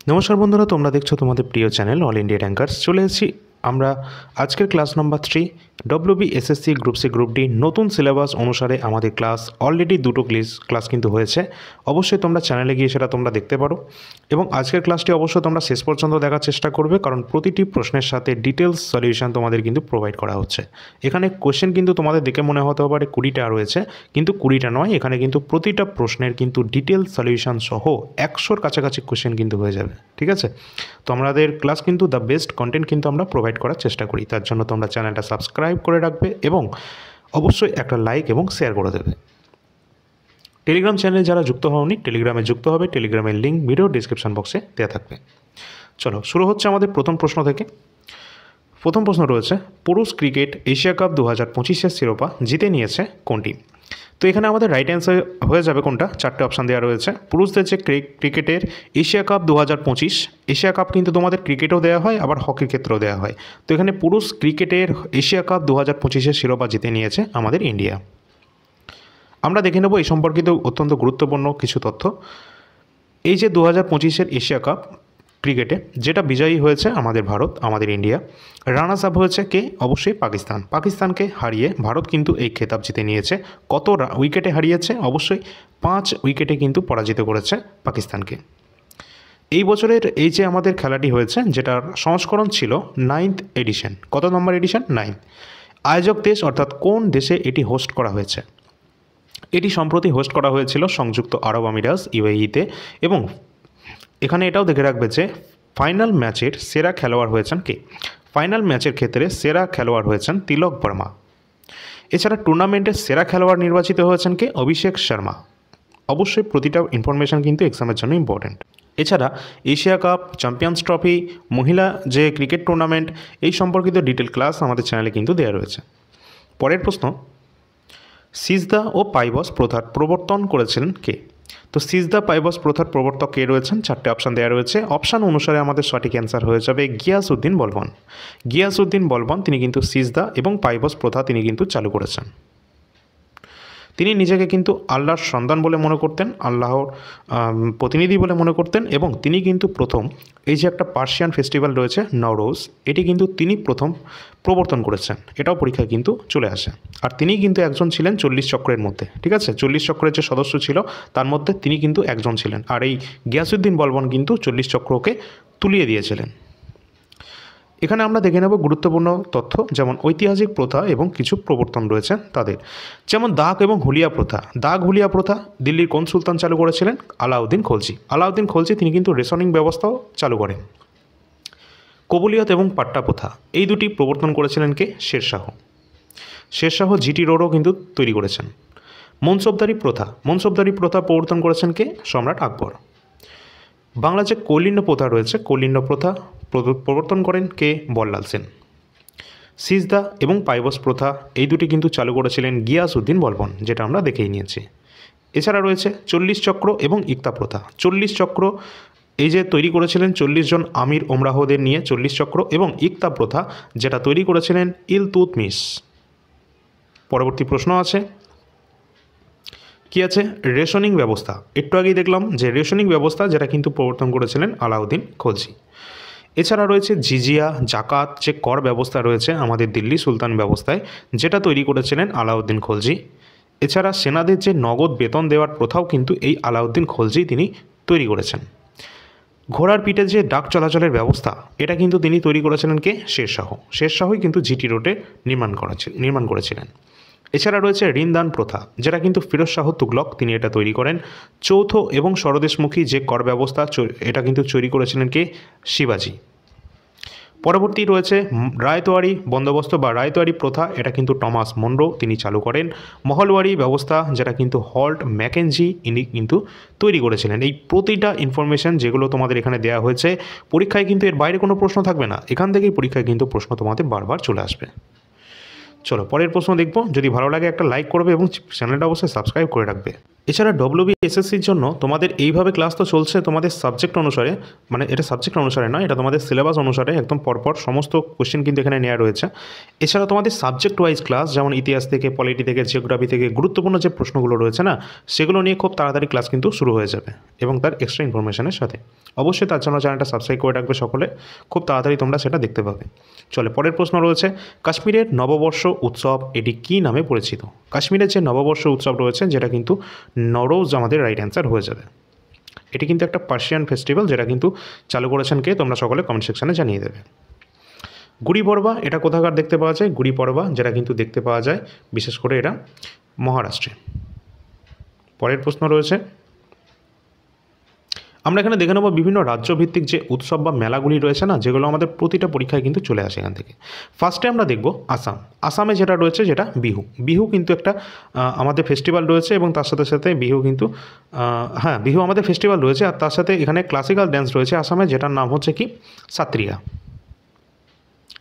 নমস্কার বন্ধুরা, তোমরা দেখছো তোমাদের প্রিয় চ্যানেল অল ইন্ডিয়া র্যাঙ্কার্স। চলে এসেছি আমরা আজকের class number 3 WBSSC group C group D নতুন সিলেবাস অনুসারে আমাদের ক্লাস অলরেডি দুটো ক্লাস কিন্তু হয়েছে। অবশ্যই তোমরা চ্যানেলে গিয়ে সেটা তোমরা দেখতে পারো এবং আজকের ক্লাসটি অবশ্যই তোমরা শেষ পর্যন্ত দেখার চেষ্টা করবে, কারণ প্রতিটি প্রশ্নের সাথে ডিটেলস সলিউশন তোমাদের কিন্তু প্রোভাইড করা হচ্ছে। এখানে কোশ্চেন কিন্তু তোমাদের দেখে মনে হতে পারে 20টা রয়েছে, কিন্তু 20টা নয়, এখানে কিন্তু প্রতিটা প্রশ্নের কিন্তু ডিটেলস সলিউশন সহ 100-র কাছাকাছি কোশ্চেন কিন্তু হয়ে যাবে। ঠিক আছে, তো আমাদের ক্লাস কিন্তু দ্য বেস্ট কন্টেন্ট কিন্তু আমরা প্রোভাইড করার চেষ্টা করি। তার জন্য তোমরা চ্যানেলটা সাবস্ক্রাইব করে রাখবে এবং অবশ্যই একটা লাইক এবং শেয়ার করে দেবে। টেলিগ্রাম চ্যানেলে যারা যুক্ত হওনি, টেলিগ্রামে যুক্ত হবে। টেলিগ্রামের লিঙ্ক ভিডিও ডিসক্রিপশন বক্সে দেওয়া থাকবে। চলো শুরু হচ্ছে আমাদের প্রথম প্রশ্ন থেকে। প্রথম প্রশ্ন রয়েছে, পুরুষ ক্রিকেট এশিয়া কাপ 2025-এর শিরোপা জিতে নিয়েছে কোনটি? তো এখানে আমাদের রাইট অ্যান্সার হয়ে যাবে কোনটা? 4টে অপশান দেওয়া রয়েছে। পুরুষদের যে ক্রিকেটের এশিয়া কাপ 2025, এশিয়া কাপ কিন্তু তোমাদের ক্রিকেটেও দেওয়া হয়, আবার হকির ক্ষেত্রেও দেওয়া হয়। তো এখানে পুরুষ ক্রিকেটের এশিয়া কাপ 2025-এর শিরোপা জিতে নিয়েছে আমাদের ইন্ডিয়া। আমরা দেখে নেব এই সম্পর্কিত অত্যন্ত গুরুত্বপূর্ণ কিছু তথ্য। এই যে 2025-এর এশিয়া কাপ ক্রিকেটে যেটা বিজয়ী হয়েছে আমাদের ভারত, আমাদের ইন্ডিয়া। রানার্স আপ হয়েছে কে? অবশ্যই পাকিস্তান। পাকিস্তানকে হারিয়ে ভারত কিন্তু এই খেতাব জিতে নিয়েছে। কত উইকেটে হারিয়েছে? অবশ্যই 5 উইকেটে কিন্তু পরাজিত করেছে পাকিস্তানকে। এই বছরের এই যে আমাদের খেলাটি হয়েছে, যেটার সংস্করণ ছিল 9th এডিশন। কত নম্বর এডিশন? 9। আয়োজক দেশ অর্থাৎ কোন দেশে এটি হোস্ট করা হয়েছে? এটি সম্প্রতি হোস্ট করা হয়েছিল সংযুক্ত আরব আমিরাত UAE-তে। এবং এখানে এটাও দেখে রাখবে যে ফাইনাল ম্যাচের সেরা খেলোয়াড় হয়েছেন কে? ফাইনাল ম্যাচের ক্ষেত্রে সেরা খেলোয়াড় হয়েছেন তিলক বর্মা। এছাড়া টুর্নামেন্টের সেরা খেলোয়াড় নির্বাচিত হয়েছেন কে? অভিষেক শর্মা। অবশ্যই প্রতিটা ইনফরমেশন কিন্তু এক্সামের জন্য ইম্পর্টেন্ট। এছাড়া এশিয়া কাপ, চ্যাম্পিয়ন্স ট্রফি, মহিলা যে ক্রিকেট টুর্নামেন্ট, এই সম্পর্কিত ডিটেল ক্লাস আমাদের চ্যানেলে কিন্তু দেওয়া রয়েছে। পরের প্রশ্ন, সিজদা ও পাইবস প্রথার প্রবর্তন করেছিলেন কে? তো সিজদা পাইবস প্রথার প্রবর্তক কে রয়েছেন? 4টে অপশান দেওয়া রয়েছে। অপশান অনুসারে আমাদের সঠিক অ্যান্সার হয়ে যাবে গিয়াসউদ্দিন বলবন। গিয়াসউদ্দিন বলবন তিনি কিন্তু সিজদা এবং পাইবস প্রথা তিনি কিন্তু চালু করেছেন। তিনি নিজেকে কিন্তু আল্লাহর সন্তান বলে মনে করতেন, আল্লাহর প্রতিনিধি বলে মনে করতেন, এবং তিনি কিন্তু প্রথম এই যে একটা পার্সিয়ান ফেস্টিভ্যাল রয়েছে নওরোজ, এটি কিন্তু তিনি প্রথম প্রবর্তন করেছেন। এটাও পরীক্ষায় কিন্তু চলে আসে। আর তিনি কিন্তু একজন ছিলেন 40 চক্রের মধ্যে। ঠিক আছে, 40 চক্রের যে সদস্য ছিল তার মধ্যে তিনি কিন্তু একজন ছিলেন। আর এই গিয়াসউদ্দিন বলবন কিন্তু 40 চক্রকে তুলিয়ে দিয়েছিলেন। এখানে আমরা দেখে নেব গুরুত্বপূর্ণ তথ্য, যেমন ঐতিহাসিক প্রথা এবং কিছু প্রবর্তন রয়েছে তাদের। যেমন দাগ এবং হুলিয়া প্রথা। দাগ হুলিয়া প্রথা দিল্লির কোন সুলতান চালু করেছিলেন? আলাউদ্দিন খলজি। আলাউদ্দিন খলজি তিনি কিন্তু রেশনিং ব্যবস্থাও চালু করেন। কবুলিয়ত এবং পাট্টা প্রথা, এই দুটি প্রবর্তন করেছিলেন কে? শেরশাহ। শেরশাহ জিটি রোডও কিন্তু তৈরি করেছেন। মনসবদারি প্রথা, মনসবদারি প্রথা প্রবর্তন করেছেন কে? সম্রাট আকবর। বাংলা যে কৌলিন্য প্রথা রয়েছে, কৌলিন্য প্রথা প্রবর্তন করেন কে? বল্লাল সেন। সিজদা এবং পাইবস প্রথা এই দুটি কিন্তু চালু করেছিলেন গিয়াসউদ্দিন বলবন, যেটা আমরা দেখেই নিয়েছি। এছাড়া রয়েছে 40 চক্র এবং ইকতা প্রথা। 40 চক্র এই যে তৈরি করেছিলেন 40 জন আমির ওমরাহদের নিয়ে 40 চক্র, এবং ইকতা প্রথা যেটা তৈরি করেছিলেন ইলতুৎমিশ। পরবর্তী প্রশ্ন আছে, কি আছে? রেশনিং ব্যবস্থা। একটু আগেই দেখলাম যে রেশনিং ব্যবস্থা যেটা কিন্তু প্রবর্তন করেছিলেন আলাউদ্দিন খলজি। এছাড়া রয়েছে জিজিয়া, জাকাত যে কর ব্যবস্থা রয়েছে আমাদের দিল্লি সুলতান ব্যবস্থায়, যেটা তৈরি করেছিলেন আলাউদ্দিন খলজি। এছাড়া সেনাদের যে নগদ বেতন দেওয়ার প্রথাও কিন্তু এই আলাউদ্দিন খলজি তিনি তৈরি করেছেন। ঘোড়ার পিঠে যে ডাক চলাচলের ব্যবস্থা, এটা কিন্তু তিনি তৈরি করেছিলেন কে? শেরশাহ। শেরশাহই কিন্তু জিটি রোডে নির্মাণ করেছিলেন। এছাড়া রয়েছে ঋণদান প্রথা, যেটা কিন্তু ফিরোজ শাহ তুগলক তিনি এটা তৈরি করেন। চৌথ এবং স্বরদেশমুখী যে কর ব্যবস্থা, এটা কিন্তু তৈরি করেছিলেন কে? শিবাজি। পরবর্তী রয়েছে রায়তোয়ারি বন্দোবস্ত বা রায়তোয়ারি প্রথা, এটা কিন্তু টমাস মনরো তিনি চালু করেন। মহলওয়ারি ব্যবস্থা, যেটা কিন্তু হল্ট ম্যাকেনজি ইনি কিন্তু তৈরি করেছিলেন। এই প্রতিটা ইনফরমেশন যেগুলো তোমাদের এখানে দেওয়া হয়েছে, পরীক্ষায় কিন্তু এর বাইরে কোনো প্রশ্ন থাকবে না। এখান থেকেই পরীক্ষায় কিন্তু প্রশ্ন তোমাদের বারবার চলে আসবে। চলো পরের প্রশ্ন দেখব। যদি ভালো লাগে একটা লাইক করবে এবং চ্যানেলটা অবশ্যই সাবস্ক্রাইব করে রাখবে। এছাড়া ডব্লিউবিএসএসসির জন্য তোমাদের এইভাবে ক্লাস তো চলছে তোমাদের সাবজেক্ট অনুসারে, মানে এটা সাবজেক্ট অনুসারে নয়, এটা তোমাদের সিলেবাস অনুসারে একদম পরপর সমস্ত কোশ্চেন কিন্তু এখানে নেওয়া রয়েছে। এছাড়া তোমাদের সাবজেক্ট ওয়াইজ ক্লাস, যেমন ইতিহাস থেকে, পলিটি থেকে, জিওগ্রাফি থেকে গুরুত্বপূর্ণ যে প্রশ্নগুলো রয়েছে না, সেগুলো নিয়ে খুব তাড়াতাড়ি ক্লাস কিন্তু শুরু হয়ে যাবে এবং তার এক্সট্রা ইনফরমেশনের সাথে। অবশ্যই তার জন্য চ্যানেলটা সাবস্ক্রাইব করে রাখবে সকলে, খুব তাড়াতাড়ি তোমরা সেটা দেখতে পাবে। চলে পরের প্রশ্ন রয়েছে, কাশ্মীরের নববর্ষ উৎসব এটি কী নামে পরিচিত? কাশ্মীরের যে নববর্ষ উৎসব রয়েছে, যেটা কিন্তু নরোজ আমাদের রাইট অ্যান্সার হয়ে যাবে। এটি কিন্তু একটা পার্সিয়ান ফেস্টিভ্যাল, যেটা কিন্তু চালু করেছেন কে, তোমরা সকলে কমেন্ট সেকশানে জানিয়ে দেবে। গুড়ি পড়বা এটা কোথাকার দেখতে পাওয়া যায়? গুড়ি পড়বা যেটা কিন্তু দেখতে পাওয়া যায় বিশেষ করে এটা মহারাষ্ট্রে। পরের প্রশ্ন রয়েছে, আমরা এখানে দেখে নেব বিভিন্ন রাজ্যভিত্তিক যে উৎসব বা মেলাগুলি রয়েছে না, যেগুলো আমাদের প্রতিটা পরীক্ষায় কিন্তু চলে আসে এখান থেকে। ফার্স্টে আমরা দেখব আসাম। আসামে যেটা রয়েছে যেটা বিহু। বিহু কিন্তু একটা আমাদের ফেস্টিভ্যাল রয়েছে এবং তার সাথে সাথে বিহু কিন্তু হ্যাঁ, বিহু আমাদের ফেস্টিভ্যাল রয়েছে, আর তার সাথে এখানে ক্লাসিক্যাল ড্যান্স রয়েছে আসামে, যেটার নাম হচ্ছে কি সাত্রিয়া।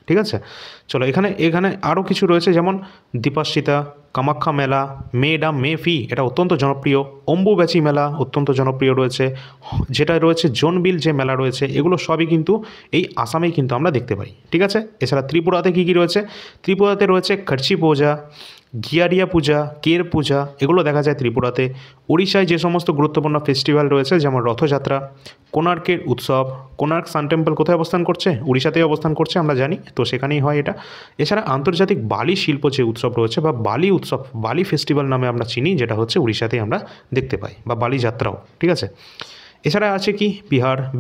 ঠিক আছে, চলো এখানে আরও কিছু রয়েছে, যেমন দীপাশ্রিতা, কামাখ্যা মেলা, মে ফি এটা অত্যন্ত জনপ্রিয়, অম্বুবাচী মেলা অত্যন্ত জনপ্রিয় রয়েছে, যেটা রয়েছে জোনবিল যে মেলা রয়েছে, এগুলো সবই কিন্তু এই আসামেই কিন্তু আমরা দেখতে পাই। ঠিক আছে, এছাড়া ত্রিপুরাতে কী কী রয়েছে? ত্রিপুরাতে রয়েছে খরচি পূজা, গিয়ারিয়া পূজা, কের পূজা, এগুলো দেখা যায় ত্রিপুরাতে। উড়িষ্যায় যে সমস্ত গুরুত্বপূর্ণ ফেস্টিভ্যাল রয়েছে, যেমন রথযাত্রা, কোণার্কের উৎসব। কোণার্ক সান টেম্পল কোথায় অবস্থান করছে? উড়িষ্যাতেই অবস্থান করছে, আমরা জানি, তো সেখানেই হয় এটা। এছাড়া আন্তর্জাতিক বালি শিল্প যে উৎসব রয়েছে বা বালি উৎসব, বালি ফেস্টিভ্যাল নামে আমরা চিনি, যেটা হচ্ছে উড়িষ্যাতেই আমরা দেখতে পাই, বা বালি যাত্রাও। ঠিক আছে, এছাড়া আছে কি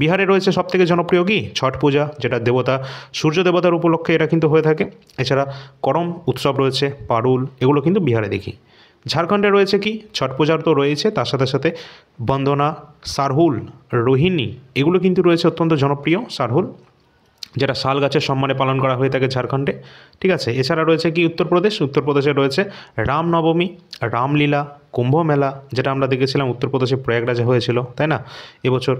বিহারে রয়েছে সবথেকে জনপ্রিয় কি ছট পূজা, যেটা দেবতা সূর্য দেবতার উপলক্ষে এটা কিন্তু হয়ে থাকে। এছাড়া করম উৎসব রয়েছে, পারুল, এগুলো কিন্তু বিহারে দেখি। ঝাড়খণ্ডে রয়েছে কি ছট পূজার তো রয়েছে, তার সাথে সাথে বন্দনা, সারহুল, রোহিণী, এগুলো কিন্তু রয়েছে অত্যন্ত জনপ্রিয়। সারহুল যেটা শাল গাছের সম্মানে পালন করা হয়ে থাকে ঝাড়খণ্ডে। ঠিক আছে, এছাড়া রয়েছে কি উত্তরপ্রদেশে রয়েছে রামনবমী, রামলীলা, কুম্ভ মেলা, যেটা আমরা দেখেছিলাম উত্তরপ্রদেশে প্রয়াগরাজে হয়েছিল, তাই না, এবছর।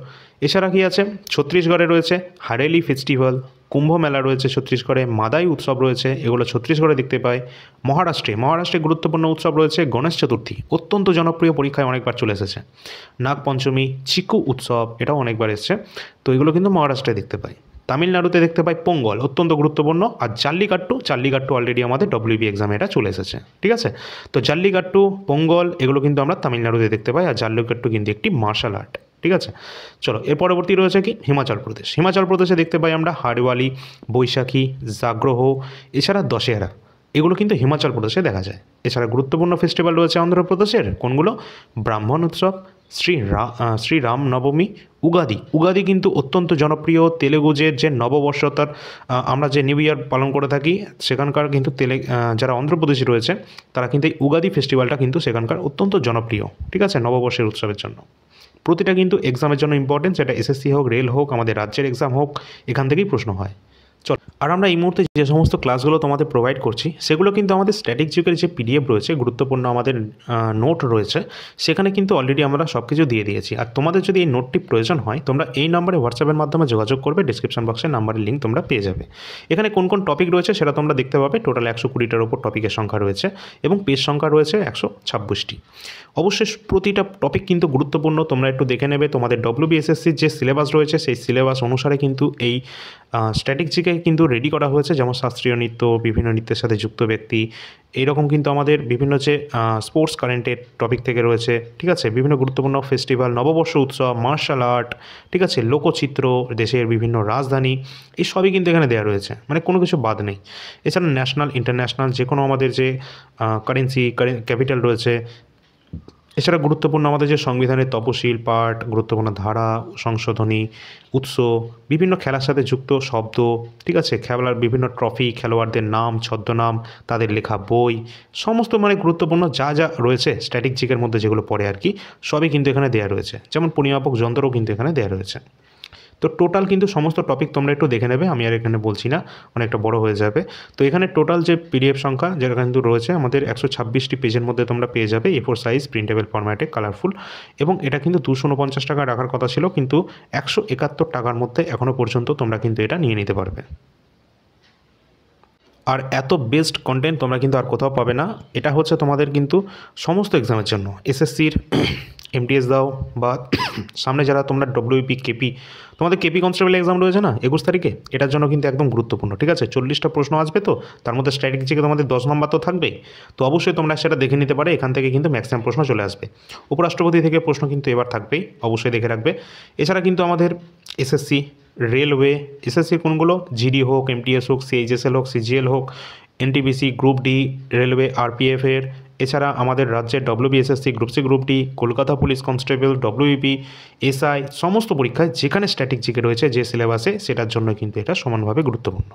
এছাড়া কি আছে? ছত্তিশগড়ে রয়েছে হারেলি ফেস্টিভ্যাল, কুম্ভ মেলা রয়েছে ছত্তিশগড়ে, মাদাই উৎসব রয়েছে, এগুলো ছত্তিশগড়ে দেখতে পাই। মহারাষ্ট্রে গুরুত্বপূর্ণ উৎসব রয়েছে গণেশ চতুর্থী, অত্যন্ত জনপ্রিয়, পরীক্ষায় অনেকবার চলে এসেছে। নাগপঞ্চমী, চিকু উৎসব, এটাও অনেকবার এসছে, তো এগুলো কিন্তু মহারাষ্ট্রে দেখতে পাই। তামিলনাড়ুতে দেখতে পাই পোঙ্গল, অত্যন্ত গুরুত্বপূর্ণ। আর জাল্লিকাট্টু অলরেডি আমাদের ডব্লিউবি এক্সামে এটা চলে এসেছে। ঠিক আছে, তো জাল্লিকাট্টু, পোঙ্গল, এগুলো কিন্তু আমরা তামিলনাড়ুতে দেখতে পাই, আর জাল্লিকাট্টু কিন্তু একটি মার্শাল আর্ট। ঠিক আছে, চলো এর পরবর্তী রয়েছে কি হিমাচল প্রদেশে দেখতে পাই আমরা হাড়ওয়ালি, বৈশাখী, জাগ্রহ, এছাড়া দশেরা, এগুলো কিন্তু হিমাচল প্রদেশে দেখা যায়। এছাড়া গুরুত্বপূর্ণ ফেস্টিভ্যাল রয়েছে অন্ধ্রপ্রদেশের, কোনগুলো? ব্রাহ্মণ উৎসব, শ্রীরাম নবমী, উগাদি কিন্তু অত্যন্ত জনপ্রিয়। তেলেগুজের যে নববর্ষ, তার আমরা যে নিউ ইয়ার পালন করে থাকি, সেখানকার কিন্তু যারা অন্ধ্রপ্রদেশী রয়েছে, তারা কিন্তু এই উগাদি ফেস্টিভ্যালটা কিন্তু সেখানকার অত্যন্ত জনপ্রিয়। ঠিক আছে, নববর্ষের উৎসবের জন্য। প্রতিটা কিন্তু এক্সামের জন্য ইম্পর্টেন্ট, সেটা এসএসসি হোক, রেল হোক, আমাদের রাজ্যের এক্সাম হোক, এখান থেকেই প্রশ্ন হয়। চল, আর আমরা এই মুহূর্তে যে সমস্ত ক্লাসগুলো তোমাদের প্রোভাইড করছি, সেগুলো কিন্তু আমাদের স্ট্যাটিক জিকের যে পিডিএফ রয়েছে, গুরুত্বপূর্ণ আমাদের নোট রয়েছে, সেখানে কিন্তু অলরেডি আমরা সব কিছু দিয়ে দিয়েছি। আর তোমাদের যদি এই নোটটি প্রয়োজন হয়, তোমরা এই নাম্বারে হোয়াটসঅ্যাপের মাধ্যমে যোগাযোগ করবে, ডিসক্রিপশন বক্সে নাম্বারের লিঙ্ক তোমরা পেয়ে যাবে। এখানে কোন কোন টপিক রয়েছে সেটা তোমরা দেখতে পাবে। টোটাল 120টার ওপর টপিকের সংখ্যা রয়েছে এবং পেজ সংখ্যা রয়েছে 126টি। অবশ্যই প্রতিটা টপিক কিন্তু গুরুত্বপূর্ণ, তোমরা একটু দেখে নেবে। তোমাদের ডব্লিউবিএসএসসির যে সিলেবাস রয়েছে, সেই সিলেবাস অনুসারে কিন্তু এই স্ট্যাটিক জিকে কিন্তু রেডি করা হয়েছে, যেমন শাস্ত্রীয় নৃত্য, বিভিন্ন নৃত্যের সাথে যুক্ত ব্যক্তি, এইরকম কিন্তু আমাদের বিভিন্ন যে স্পোর্টস কারেন্টের টপিক থেকে রয়েছে। ঠিক আছে, বিভিন্ন গুরুত্বপূর্ণ ফেস্টিভ্যাল, নববর্ষ উৎসব, মার্শাল আর্ট, ঠিক আছে, লোকচিত্র, দেশের বিভিন্ন রাজধানী, এই সবই কিন্তু এখানে দেওয়া রয়েছে, মানে কোনো কিছু বাদ নেই। এছাড়া ন্যাশনাল, ইন্টারন্যাশনাল যে কোনো আমাদের যে কারেন্সি, ক্যাপিটাল রয়েছে। এছাড়া গুরুত্বপূর্ণ আমাদের যে সংবিধানের তপশিল পাঠ, গুরুত্বপূর্ণ ধারা, সংশোধনী, উৎস, বিভিন্ন খেলার সাথে যুক্ত শব্দ, ঠিক আছে, খেলার বিভিন্ন ট্রফি, খেলোয়াড়দের নাম, ছদ্মনাম, তাদের লেখা বই, সমস্ত মানে গুরুত্বপূর্ণ যা যা রয়েছে স্ট্যাটিক জিকের মধ্যে যেগুলো পড়ে আর কি, সবই কিন্তু এখানে দেওয়া রয়েছে। যেমন পরিমাপক যন্ত্রও কিন্তু এখানে দেওয়া রয়েছে। তো টোটাল কিন্তু সমস্ত টপিক তোমরা একটু দেখে নেবে, আমি আর এখানে বলছি না, অনেকটা বড় হয়ে যাবে। তো এখানে টোটাল যে পিডিএফ সংখ্যা যেটা কিন্তু রয়েছে আমাদের 126টি পেজের মধ্যে তোমরা পেয়ে যাবে, A4 সাইজ, প্রিন্টেবল ফরম্যাটে, কালারফুল। এবং এটা কিন্তু 249 টাকা রাখার কথা ছিল, কিন্তু 171 টাকার মধ্যে এখনও পর্যন্ত তোমরা কিন্তু এটা নিয়ে নিতে পারবে। আর এত বেস্ট কন্টেন্ট তোমরা কিন্তু আর কোথাও পাবে না। এটা হচ্ছে তোমাদের কিন্তু সমস্ত এক্সামের জন্য, এসএসসির এমটিএস দাও বা সামনে যারা তোমরা ডব্লিউপি কেপি, তোমাদের কেপি কনস্টেবল এক্সাম রয়েছে না 21 তারিখে, এটার জন্য কিন্তু একদম গুরুত্বপূর্ণ। ঠিক আছে, 40টা প্রশ্ন আসবে, তো তার মধ্যে স্ট্র্যাটেজিকে তোমাদের 10 নম্বর তো থাকবেই। তো অবশ্যই তোমরা সেটা দেখে নিতে পারে, এখান থেকে কিন্তু ম্যাক্সিমাম প্রশ্ন চলে আসবে। উপরাষ্ট্রপতি থেকে প্রশ্ন কিন্তু এবার থাকবেই, অবশ্যই দেখে রাখবে। এছাড়া কিন্তু আমাদের এসএসসি, রেলওয়ে, এসএসসির কোনগুলো, জিডি হোক, এমটিএস হোক, সিএইচএসএল হোক, সিজিএল হোক, এনটিপিসি, গ্রুপ ডি, রেলওয়ে, আরপিএফের, এছাড়া আমাদের রাজ্যের WBSSC, group C, group D, Kolkata police constable, WP, SI, সমস্ত পরীক্ষায় যেখানে স্ট্র্যাটেজিকে রয়েছে যে সিলেবাসে, সেটার জন্য কিন্তু এটা সমানভাবে গুরুত্বপূর্ণ।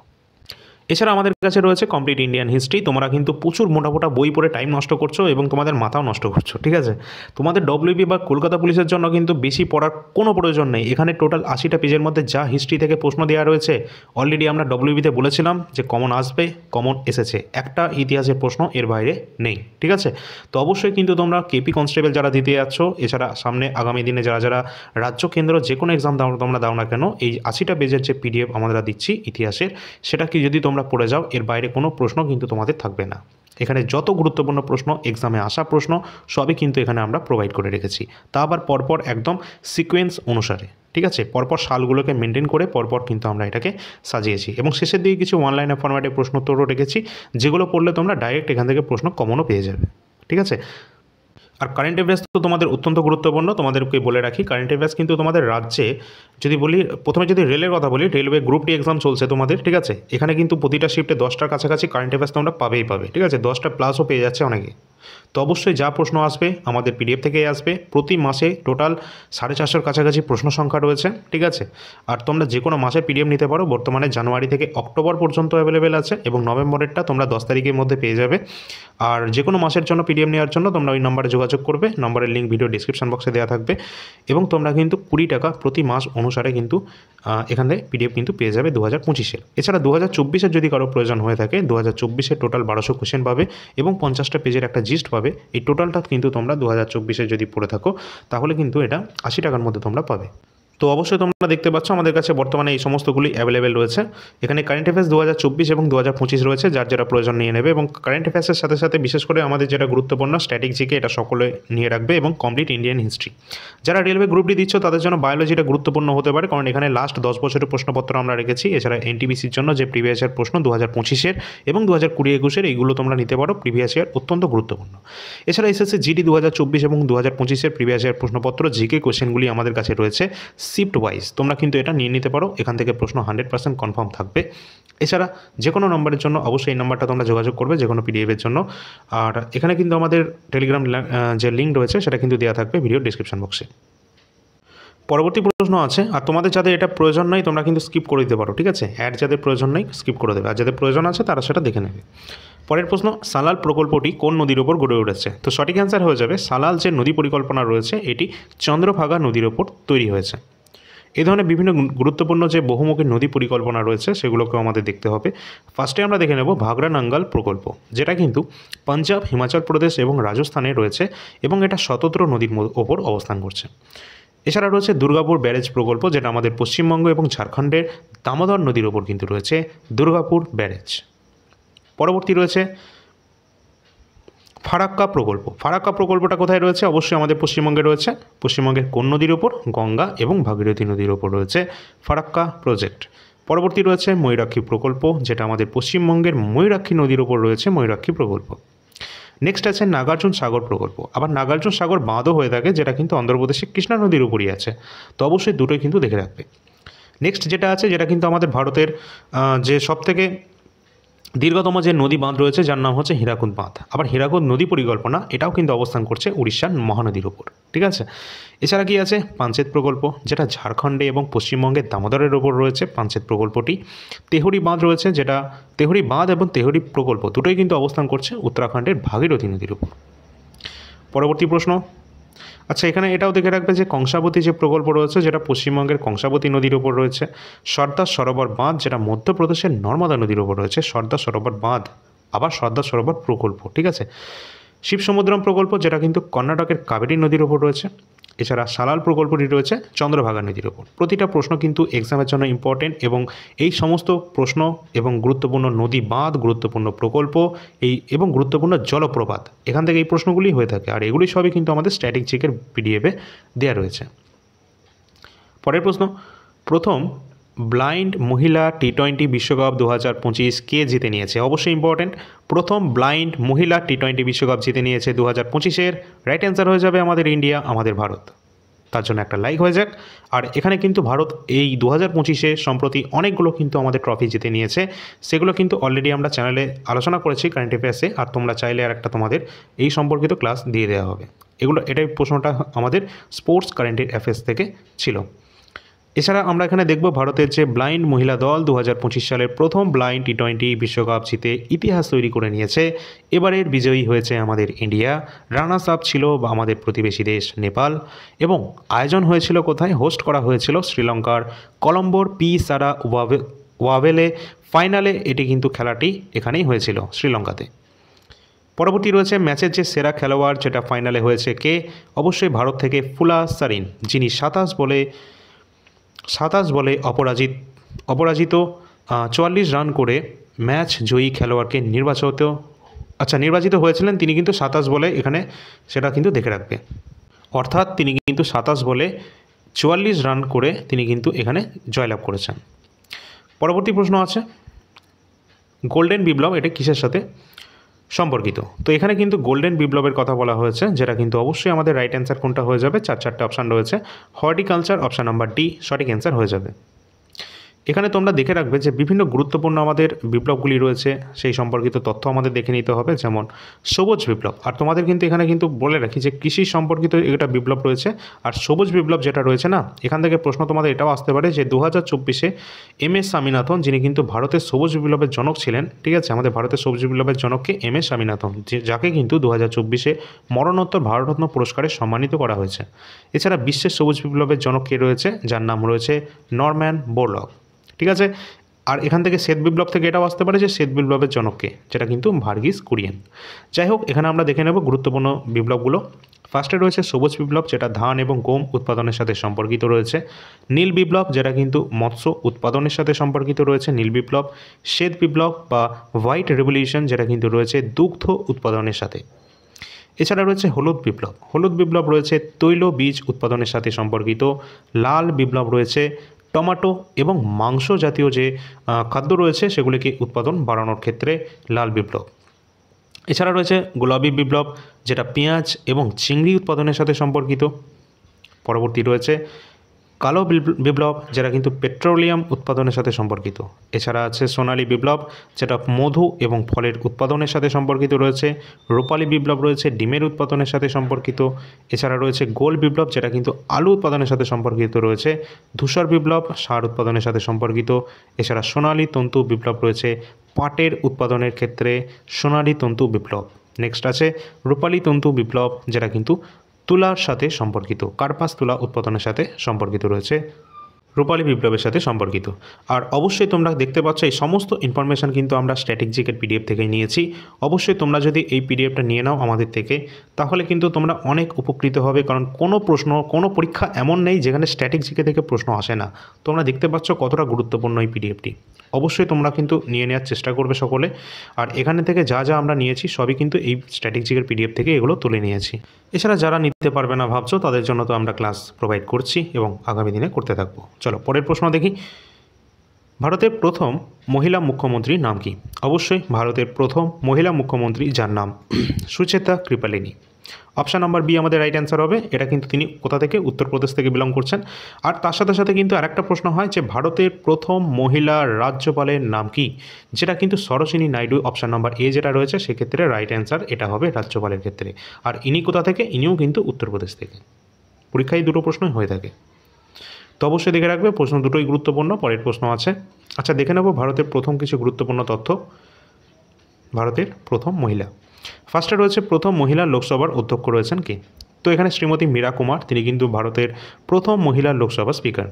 এছাড়া আমাদের কাছে রয়েছে কমপ্লিট ইন্ডিয়ান হিস্ট্রি। তোমরা কিন্তু প্রচুর মোটা বই পড়ে টাইম নষ্ট করছো এবং তোমাদের মাথাও নষ্ট করছো। ঠিক আছে, তোমাদের ডব্লিউবি বা কলকাতা পুলিশের জন্য কিন্তু বেশি পড়ার কোনো প্রয়োজন নেই। এখানে টোটাল 80টা পেজের মধ্যে যা হিস্ট্রি থেকে প্রশ্ন দেওয়া রয়েছে, অলরেডি আমরা ডব্লিউবিতে বলেছিলাম যে কমন আসবে, কমন এসেছে, একটা ইতিহাসের প্রশ্ন এর বাইরে নেই। ঠিক আছে, তো অবশ্যই কিন্তু তোমরা কেপি কনস্টেবল যারা দিতে যাচ্ছ, এছাড়া সামনে আগামী দিনে যারা রাজ্য কেন্দ্র যে কোনো এক্সাম তোমরা দাও না কেন, এই 80টা পেজের যে পিডিএফ আমরা দিচ্ছি ইতিহাসের, সেটা কি যদি তোমরা পড়ে যাও, এর বাইরে কোনো প্রশ্ন কিন্তু তোমাদের থাকবে না। এখানে যত গুরুত্বপূর্ণ প্রশ্ন, এক্সামে আসা প্রশ্ন, সবই কিন্তু এখানে আমরা প্রোভাইড করে রেখেছি, তা আবার পরপর একদম সিকোয়েন্স অনুসারে। ঠিক আছে, পরপর সালগুলোকে মেনটেন করে পরপর কিন্তু আমরা এটাকে সাজিয়েছি, এবং শেষের দিকে কিছু অনলাইনে ফরম্যাটে প্রশ্নোত্তরও রেখেছি, যেগুলো পড়লে তোমরা ডাইরেক্ট এখান থেকে প্রশ্ন কমনও পেয়ে যাবে। ঠিক আছে, আর কারেন্ট অ্যাফেয়ার্স তো তোমাদের অত্যন্ত গুরুত্বপূর্ণ। তোমাদেরকে বলে রাখি, কারেন্ট অ্যাফেয়ার্স কিন্তু তোমাদের রাজ্যে, যদি বলি প্রথমে যদি রেলের কথা বলি, রেলওয়ে গ্রুপ ডি এক্সাম চলছে তোমাদের। ঠিক আছে, এখানে কিন্তু প্রতিটা শিফটে 10টার কাছাকাছি কারেন্ট অ্যাফেয়ার্স তোমরা পাবে। ঠিক আছে, 10টা প্লাসও পেয়ে যাচ্ছে অনেকে। তো অবশ্যই যা প্রশ্ন আসবে আমাদের পিডিএফ থেকেই আসবে। প্রতি মাসে টোটাল 450-র কাছাকাছি প্রশ্ন সংখ্যা রয়েছে। ঠিক আছে, আর তোমরা যে কোনো মাসে পিডিএফ নিতে পারো। বর্তমানে জানুয়ারি থেকে অক্টোবর পর্যন্ত অ্যাভেলেবেল আছে, এবং নভেম্বরেরটা তোমরা 10 তারিখের মধ্যে পেয়ে যাবে। আর যে কোনো মাসের জন্য পিডিএফ নেওয়ার জন্য তোমরা ওই নম্বরে যোগাযোগ করবে, নম্বরের লিঙ্ক ভিডিও ডিসক্রিপশন বক্সে দেওয়া থাকবে, এবং তোমরা কিন্তু 20 টাকা প্রতি মাস অনুসারে কিন্তু এখান থেকে পিডিএফ কিন্তু পেয়ে যাবে 2025-এর। এছাড়া 2024-এর যদি কারো প্রয়োজন হয়ে থাকে, 2024-এর টোটাল 1200 কোশ্চেন পাবে এবং 50টা পেজের একটা জিস্ট পাবে। এই টোটালটা কিন্তু তোমরা 2024-এ যদি পড়ে থাকো, তাহলে কিন্তু এটা 80 টাকার মধ্যে তোমরা পাবে। তো অবশ্যই তোমরা দেখতে পাচ্ছ আমাদের কাছে বর্তমানে এই সমস্তগুলি অ্যাভেলেবেল রয়েছে। এখানে কারেন্ট অ্যাফেয়ার্স 2024 এবং 2025 রয়েছে, যার যারা প্রয়োজন নিয়ে নেবে। এবং কারেন্ট অ্যাফেয়ার্সের সাথে সাথে বিশেষ করে আমাদের যেটা গুরুত্বপূর্ণ স্ট্র্যাটেজিকে, এটা সকলে নিয়ে রাখবে, এবং কমপ্লিট ইন্ডিয়ান হিস্ট্রি। যারা রেলওয়ে গ্রুপ ডি দিচ্ছ তাদের জন্য বায়োলজিটা গুরুত্বপূর্ণ হতে পারে, কারণ এখানে লাস্ট 10 বছরের প্রশ্নপত্র আমরা রেখেছি। এছাড়া এনটিপিসির জন্য যে প্রিভিয়াস ইয়ার প্রশ্ন 2025-এর এবং 2020-21-এর, এইগুলো তোমরা নিতে পারো, প্রিভিয়াস ইয়ার অত্যন্ত গুরুত্বপূর্ণ। এছাড়া এসএসসি জিডি 2024 এবং 2025-এর প্রিভিয়াস ইয়ার প্রশ্নপত্র জিকে কোশ্চেনগুলি আমাদের কাছে রয়েছে শিফট ওয়াইজ। তোমরা কিন্তু এটা নিয়ে নিতে পারো, এখান থেকে প্রশ্ন 100% কনফার্ম থাকবে। এছাড়া যে কোনো নম্বরের জন্য অবশ্যই এই নাম্বারটা তোমরা যোগাযোগ করবে যে কোনো পিডিএফের জন্য। আর এখানে কিন্তু আমাদের টেলিগ্রাম যে লিঙ্ক রয়েছে সেটা কিন্তু দেওয়া থাকবে ভিডিও ডিসক্রিপশন বক্সে। পরবর্তী প্রশ্ন আছে, আর তোমাদের যাদের এটা প্রয়োজন নাই তোমরা কিন্তু স্কিপ করে দিতে পারো। ঠিক আছে, অ্যাড যাদের প্রয়োজন নেই স্কিপ করে দেবে, আর যাদের প্রয়োজন আছে তারা সেটা দেখে নেবে। পরের প্রশ্ন, সালাল প্রকল্পটি কোন নদীর ওপর গড়ে উঠেছে? তো সঠিক অ্যান্সার হয়ে যাবে, সালাল যে নদী পরিকল্পনা রয়েছে এটি চন্দ্রভাগা নদীর ওপর তৈরি হয়েছে। এই ধরনের বিভিন্ন গুরুত্বপূর্ণ যে বহুমুখী নদী পরিকল্পনা রয়েছে সেগুলোকেও আমাদের দেখতে হবে। ফার্স্টে আমরা দেখে নেব ভাগড়া নাঙ্গাল প্রকল্প, যেটা কিন্তু পাঞ্জাব, হিমাচল প্রদেশ এবং রাজস্থানে রয়েছে, এবং এটা শতদ্র নদীর ওপর অবস্থান করছে। এছাড়া রয়েছে দুর্গাপুর ব্যারেজ প্রকল্প, যেটা আমাদের পশ্চিমবঙ্গ এবং ঝাড়খণ্ডের দামোদর নদীর ওপর কিন্তু রয়েছে দুর্গাপুর ব্যারেজ। পরবর্তী রয়েছে ফারাক্কা প্রকল্প। ফারাক্কা প্রকল্পটা কোথায় রয়েছে? অবশ্যই আমাদের পশ্চিমবঙ্গে রয়েছে। পশ্চিমবঙ্গের কোন নদীর ওপর? গঙ্গা এবং ভাগীরথী নদীর ওপর রয়েছে ফারাক্কা প্রজেক্ট। পরবর্তী রয়েছে ময়ূরাক্ষী প্রকল্প, যেটা আমাদের পশ্চিমবঙ্গের ময়ূরাক্ষী নদীর ওপর রয়েছে ময়ূরাক্ষী প্রকল্প। নেক্সট আছে নাগার্জুন সাগর প্রকল্প। আবার নাগার্জুন সাগর বাঁধও হয়ে থাকে, যেটা কিন্তু অন্ধ্রপ্রদেশের কৃষ্ণা নদীর উপরই আছে। তো অবশ্যই দুটোই কিন্তু দেখে রাখবে। নেক্সট যেটা আছে, যেটা কিন্তু আমাদের ভারতের যে সবথেকে দীর্ঘতম যে নদী বাঁধ রয়েছে, যার নাম হচ্ছে হীরাকুদ বাঁধ। আবার হীরাকুদ নদী পরিকল্পনা এটাও কিন্তু অবস্থান করছে উড়িষ্যার মহানদীর ওপর। ঠিক আছে, এছাড়া কি আছে পাঞ্চেত প্রকল্প, যেটা ঝাড়খণ্ডে এবং পশ্চিমবঙ্গের দামোদরের ওপর রয়েছে পাঞ্চেত প্রকল্পটি। তেহরি বাঁধ রয়েছে, যেটা তেহরি বাঁধ এবং তেহরি প্রকল্প দুটোই কিন্তু অবস্থান করছে উত্তরাখণ্ডের ভাগীরথী নদীর উপর। পরবর্তী প্রশ্ন, আচ্ছা এখানে এটাও দেখে রাখবে যে কংসাবতী যে প্রকল্প রয়েছে, যেটা পশ্চিমবঙ্গের কংসাবতী নদীর ওপর রয়েছে। সর্দার সরোবর বাঁধ, যেটা মধ্যপ্রদেশের নর্মদা নদীর ওপর রয়েছে সর্দার সরোবর বাঁধ, আবার সর্দার সরোবর প্রকল্প। ঠিক আছে, শিবসমুদ্রম প্রকল্প, যেটা কিন্তু কর্ণাটকের কাবেরী নদীর ওপর রয়েছে। এছাড়া সালাল প্রকল্পটি রয়েছে চন্দ্রভাগা নদীর ওপর। প্রতিটা প্রশ্ন কিন্তু এক্সামের জন্য ইম্পর্টেন্ট, এবং এই সমস্ত প্রশ্ন এবং গুরুত্বপূর্ণ নদী বাঁধ, গুরুত্বপূর্ণ প্রকল্প এবং গুরুত্বপূর্ণ জলপ্রপাত, এখান থেকে এই প্রশ্নগুলি হয়ে থাকে। আর এগুলি সবই কিন্তু আমাদের স্ট্যাটিক জিকের পিডিএফে দেওয়া রয়েছে। পরের প্রশ্ন, প্রথম ব্লাইন্ড মহিলা টি20 বিশ্বকাপ 2025 কে জিতে নিয়েছে? অবশ্যই ইম্পর্টেন্ট। প্রথম ব্লাইন্ড মহিলা টি20 বিশ্বকাপ জিতে নিয়েছে 2025-এর রাইট অ্যান্সার হয়ে যাবে আমাদের ইন্ডিয়া, আমাদের ভারত। তার জন্য একটা লাইক হয়ে যাক। আর এখানে কিন্তু ভারত এই 2025-এ সম্প্রতি অনেকগুলো কিন্তু আমাদের ট্রফি জিতে নিয়েছে, সেগুলো কিন্তু অলরেডি আমরা চ্যানেলে আলোচনা করেছি কারেন্ট অ্যাফেয়ার্সে। আর তোমরা চাইলে আর একটা তোমাদের এই সম্পর্কিত ক্লাস দিয়ে দেওয়া হবে। এটাই প্রশ্নটা আমাদের স্পোর্টস কারেন্ট অ্যাফেয়ার্স থেকে ছিল। এছাড়া আমরা এখানে দেখব ভারতের যে ব্লাইন্ড মহিলা দল 2025 সালের প্রথম ব্লাইন্ড টি20 বিশ্বকাপ জিতে ইতিহাস তৈরি করে নিয়েছে। এবারের বিজয়ী হয়েছে আমাদের ইন্ডিয়া, রানার্স আপ ছিল আমাদের প্রতিবেশী দেশ নেপাল, এবং আয়োজন হয়েছিল কোথায়? হোস্ট করা হয়েছিল শ্রীলঙ্কার কলম্বোর পি সারা ওয়াভেলে। ফাইনালে এটি কিন্তু খেলাটি এখানেই হয়েছিল, শ্রীলঙ্কাতে। পরবর্তী রয়েছে ম্যাচের যে সেরা খেলোয়াড়, যেটা ফাইনালে হয়েছে কে? অবশ্যই ভারত থেকে ফুলা সারিন, যিনি 27 বলে অপরাজিত 44 রান করে ম্যাচ জয়ী খেলোয়াড়কে নির্বাচিত হয়েছিলেন। তিনি কিন্তু 27 বলে, এখানে সেটা কিন্তু দেখে রাখবে, অর্থাৎ তিনি কিন্তু 27 বলে 44 রান করে তিনি কিন্তু এখানে জয়লাভ করেছেন। পরবর্তী প্রশ্ন আছে গোল্ডেন বিপ্লব, এটা কিসের সাথে সম্পর্কিত? তো এখানে কিন্তু গোল্ডেন বিপ্লবের কথা বলা হয়েছে, যেটা কিন্তু অবশ্যই আমাদের রাইট অ্যান্সার কোনটা হয়ে যাবে? চারটে অপশান রয়েছে। হর্টিকালচার, অপশান নাম্বার ডি সঠিক অ্যান্সার হয়ে যাবে। এখানে তোমরা দেখে রাখবে যে বিভিন্ন গুরুত্বপূর্ণ আমাদের বিপ্লবগুলি রয়েছে, সেই সম্পর্কিত তথ্য আমাদের দেখে নিতে হবে, যেমন সবুজ বিপ্লব। আর তোমাদের কিন্তু এখানে কিন্তু বলে রাখি যে কৃষি সম্পর্কিত এটা বিপ্লব রয়েছে। আর সবুজ বিপ্লব যেটা রয়েছে না, এখান থেকে প্রশ্ন তোমাদের এটাও আসতে পারে যে 2024-এ MS স্বামীনাথন, যিনি কিন্তু ভারতের সবুজ বিপ্লবের জনক ছিলেন, ঠিক আছে, আমাদের ভারতের সবুজ বিপ্লবের জনককে MS স্বামীনাথন, যাকে কিন্তু 2024-এ মরণোত্তর ভারতরত্ন পুরস্কারে সম্মানিত করা হয়েছে। এছাড়া বিশ্বের সবুজ বিপ্লবের জনক কে রয়েছে? যার নাম রয়েছে নরম্যান বোরলগ, ঠিক আছে। আর এখান থেকে শ্বেত বিপ্লব থেকে এটাও আসতে পারে যে শ্বেত বিপ্লবের জনককে, যেটা কিন্তু ভার্গিস কুরিয়েন। যাই হোক, এখানে আমরা দেখে নেব গুরুত্বপূর্ণ বিপ্লবগুলো। ফার্স্টে রয়েছে সবুজ বিপ্লব, যেটা ধান এবং গম উৎপাদনের সাথে সম্পর্কিত রয়েছে। নীল বিপ্লব, যেটা কিন্তু মৎস্য উৎপাদনের সাথে সম্পর্কিত রয়েছে, নীল বিপ্লব। শ্বেত বিপ্লব বা হোয়াইট রেভলিউশন, যেটা কিন্তু রয়েছে দুগ্ধ উৎপাদনের সাথে। এছাড়া রয়েছে হলুদ বিপ্লব। হলুদ বিপ্লব রয়েছে তৈল বীজ উৎপাদনের সাথে সম্পর্কিত। লাল বিপ্লব রয়েছে টমেটো এবং মাংস জাতীয় যে খাদ্য রয়েছে সেগুলিকে উৎপাদন বাড়ানোর ক্ষেত্রে লাল বিপ্লব। এছাড়া রয়েছে গোলাপি বিপ্লব, যেটা পেঁয়াজ এবং চিংড়ি উৎপাদনের সাথে সম্পর্কিত। পরবর্তী রয়েছে কালো বিপ্লব, যেটা কিন্তু পেট্রোলিয়াম উৎপাদনের সাথে সম্পর্কিত। এছাড়া আছে সোনালী বিপ্লব, যেটা মধু এবং ফলের উৎপাদনের সাথে সম্পর্কিত রয়েছে। রূপালী বিপ্লব রয়েছে ডিমের উৎপাদনের সাথে সম্পর্কিত। এছাড়া রয়েছে গোল বিপ্লব, যেটা কিন্তু আলু উৎপাদনের সাথে সম্পর্কিত রয়েছে। ধূসর বিপ্লব সার উৎপাদনের সাথে সম্পর্কিত। এছাড়া সোনালী তন্তু বিপ্লব রয়েছে পাটের উৎপাদনের ক্ষেত্রে, সোনালী তন্তু বিপ্লব। নেক্সট আছে রূপালী তন্তু বিপ্লব, যেটা কিন্তু তুলার সাথে সম্পর্কিত, কার্পাস তুলা উৎপাদনের সাথে সম্পর্কিত রয়েছে, রূপালী বিপ্লবের সাথে সম্পর্কিত। আর অবশ্যই তোমরা দেখতে পাচ্ছ এই সমস্ত ইনফরমেশান কিন্তু আমরা স্ট্যাটিক জিকের পিডিএফ থেকে নিয়েছি। অবশ্যই তোমরা যদি এই পিডিএফটা নিয়ে নাও আমাদের থেকে, তাহলে কিন্তু তোমরা অনেক উপকৃত হবে, কারণ কোনো পরীক্ষা এমন নেই যেখানে স্ট্যাটিক জিকে থেকে প্রশ্ন আসে না। তোমরা দেখতে পাচ্ছ কতটা গুরুত্বপূর্ণ এই পিডিএফটি। অবশ্যই তোমরা কিন্তু নিয়ে নেওয়ার চেষ্টা করবে সকলে। আর এখানে থেকে যা আমরা নিয়েছি সবই কিন্তু এই স্ট্যাটিক জিকের পিডিএফ থেকে এগুলো তুলে নিয়েছি। এছাড়া যারা নিতে পারবে না ভাবছো, তাদের জন্য তো আমরা ক্লাস প্রোভাইড করছি এবং আগামী দিনে করতে থাকবো। চলো পরের প্রশ্ন দেখি। ভারতের প্রথম মহিলা মুখ্যমন্ত্রীর নাম কি? অবশ্যই ভারতের প্রথম মহিলা মুখ্যমন্ত্রী, যার নাম Sucheta Kripalani. Option number B আমাদের রাইট অ্যান্সার হবে। এটা কিন্তু তিনি কোথা থেকে? উত্তরপ্রদেশ থেকে বিলং করছেন। আর তার সাথে সাথে কিন্তু আরেকটা প্রশ্ন হয় যে ভারতের প্রথম মহিলা রাজ্যপালের নাম কি? যেটা কিন্তু সরোজিনী নাইডু। অপশান নাম্বার এ যেটা রয়েছে সেক্ষেত্রে রাইট অ্যান্সার এটা হবে রাজ্যপালের ক্ষেত্রে। আর ইনি কোথা থেকে? ইনিও কিন্তু উত্তরপ্রদেশ থেকে। পরীক্ষায় দুটো প্রশ্নই হয়ে থাকে, তো অবশ্যই দেখে রাখবে, প্রশ্ন দুটোই গুরুত্বপূর্ণ। পরের প্রশ্ন আছে, আচ্ছা দেখে নেব ভারতের প্রথম কিছু গুরুত্বপূর্ণ তথ্য। ভারতের প্রথম মহিলা, ফার্স্টে রয়েছে প্রথম মহিলা লোকসভার অধ্যক্ষ রয়েছেন কে? তো এখানে শ্রীমতী মীরা কুমার, তিনি কিন্তু ভারতের প্রথম মহিলা লোকসভা স্পিকার।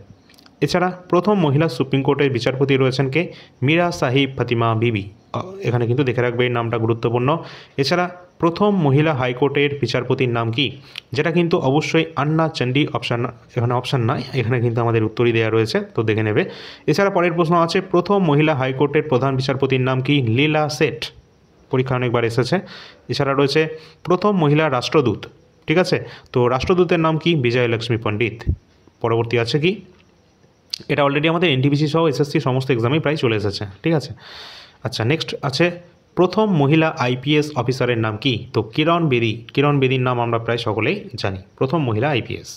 এছাড়া প্রথম মহিলা সুপ্রিম কোর্টের বিচারপতি রয়েছেন কে? মীরা সাহিব ফাতিমা বিবি। এখানে কিন্তু দেখে রাখবে, এই নামটা গুরুত্বপূর্ণ। এছাড়া প্রথম মহিলা হাইকোর্টের বিচারপতির নাম কি, যেটা কিন্তু অবশ্যই আন্না চণ্ডী, এখানে অপশান নাই, এখানে কিন্তু আমাদের উত্তরই দেওয়া রয়েছে, তো দেখে নেবে। এছাড়া পরের প্রশ্ন আছে, প্রথম মহিলা হাইকোর্টের প্রধান বিচারপতির নাম কি, লীলা সেঠ, পরীক্ষা অনেকবার এসেছে। এছাড়া রয়েছে প্রথম মহিলা রাষ্ট্রদূত, ঠিক আছে, তো রাষ্ট্রদূতের নাম কি, বিজয়লক্ষ্মী পণ্ডিত। পরবর্তী আছে কি, এটা অলরেডি আমাদের এনটিপিসি সহ এসএসসি সমস্ত এক্সামেই প্রায় চলে এসেছে, ঠিক আছে। আচ্ছা, নেক্সট আছে প্রথম মহিলা আইপিএস অফিসারের নাম কি, তো কিরণ বেদি। কিরণ বেদির নাম আমরা প্রায় সকলেই জানি, প্রথম মহিলা আইপিএস।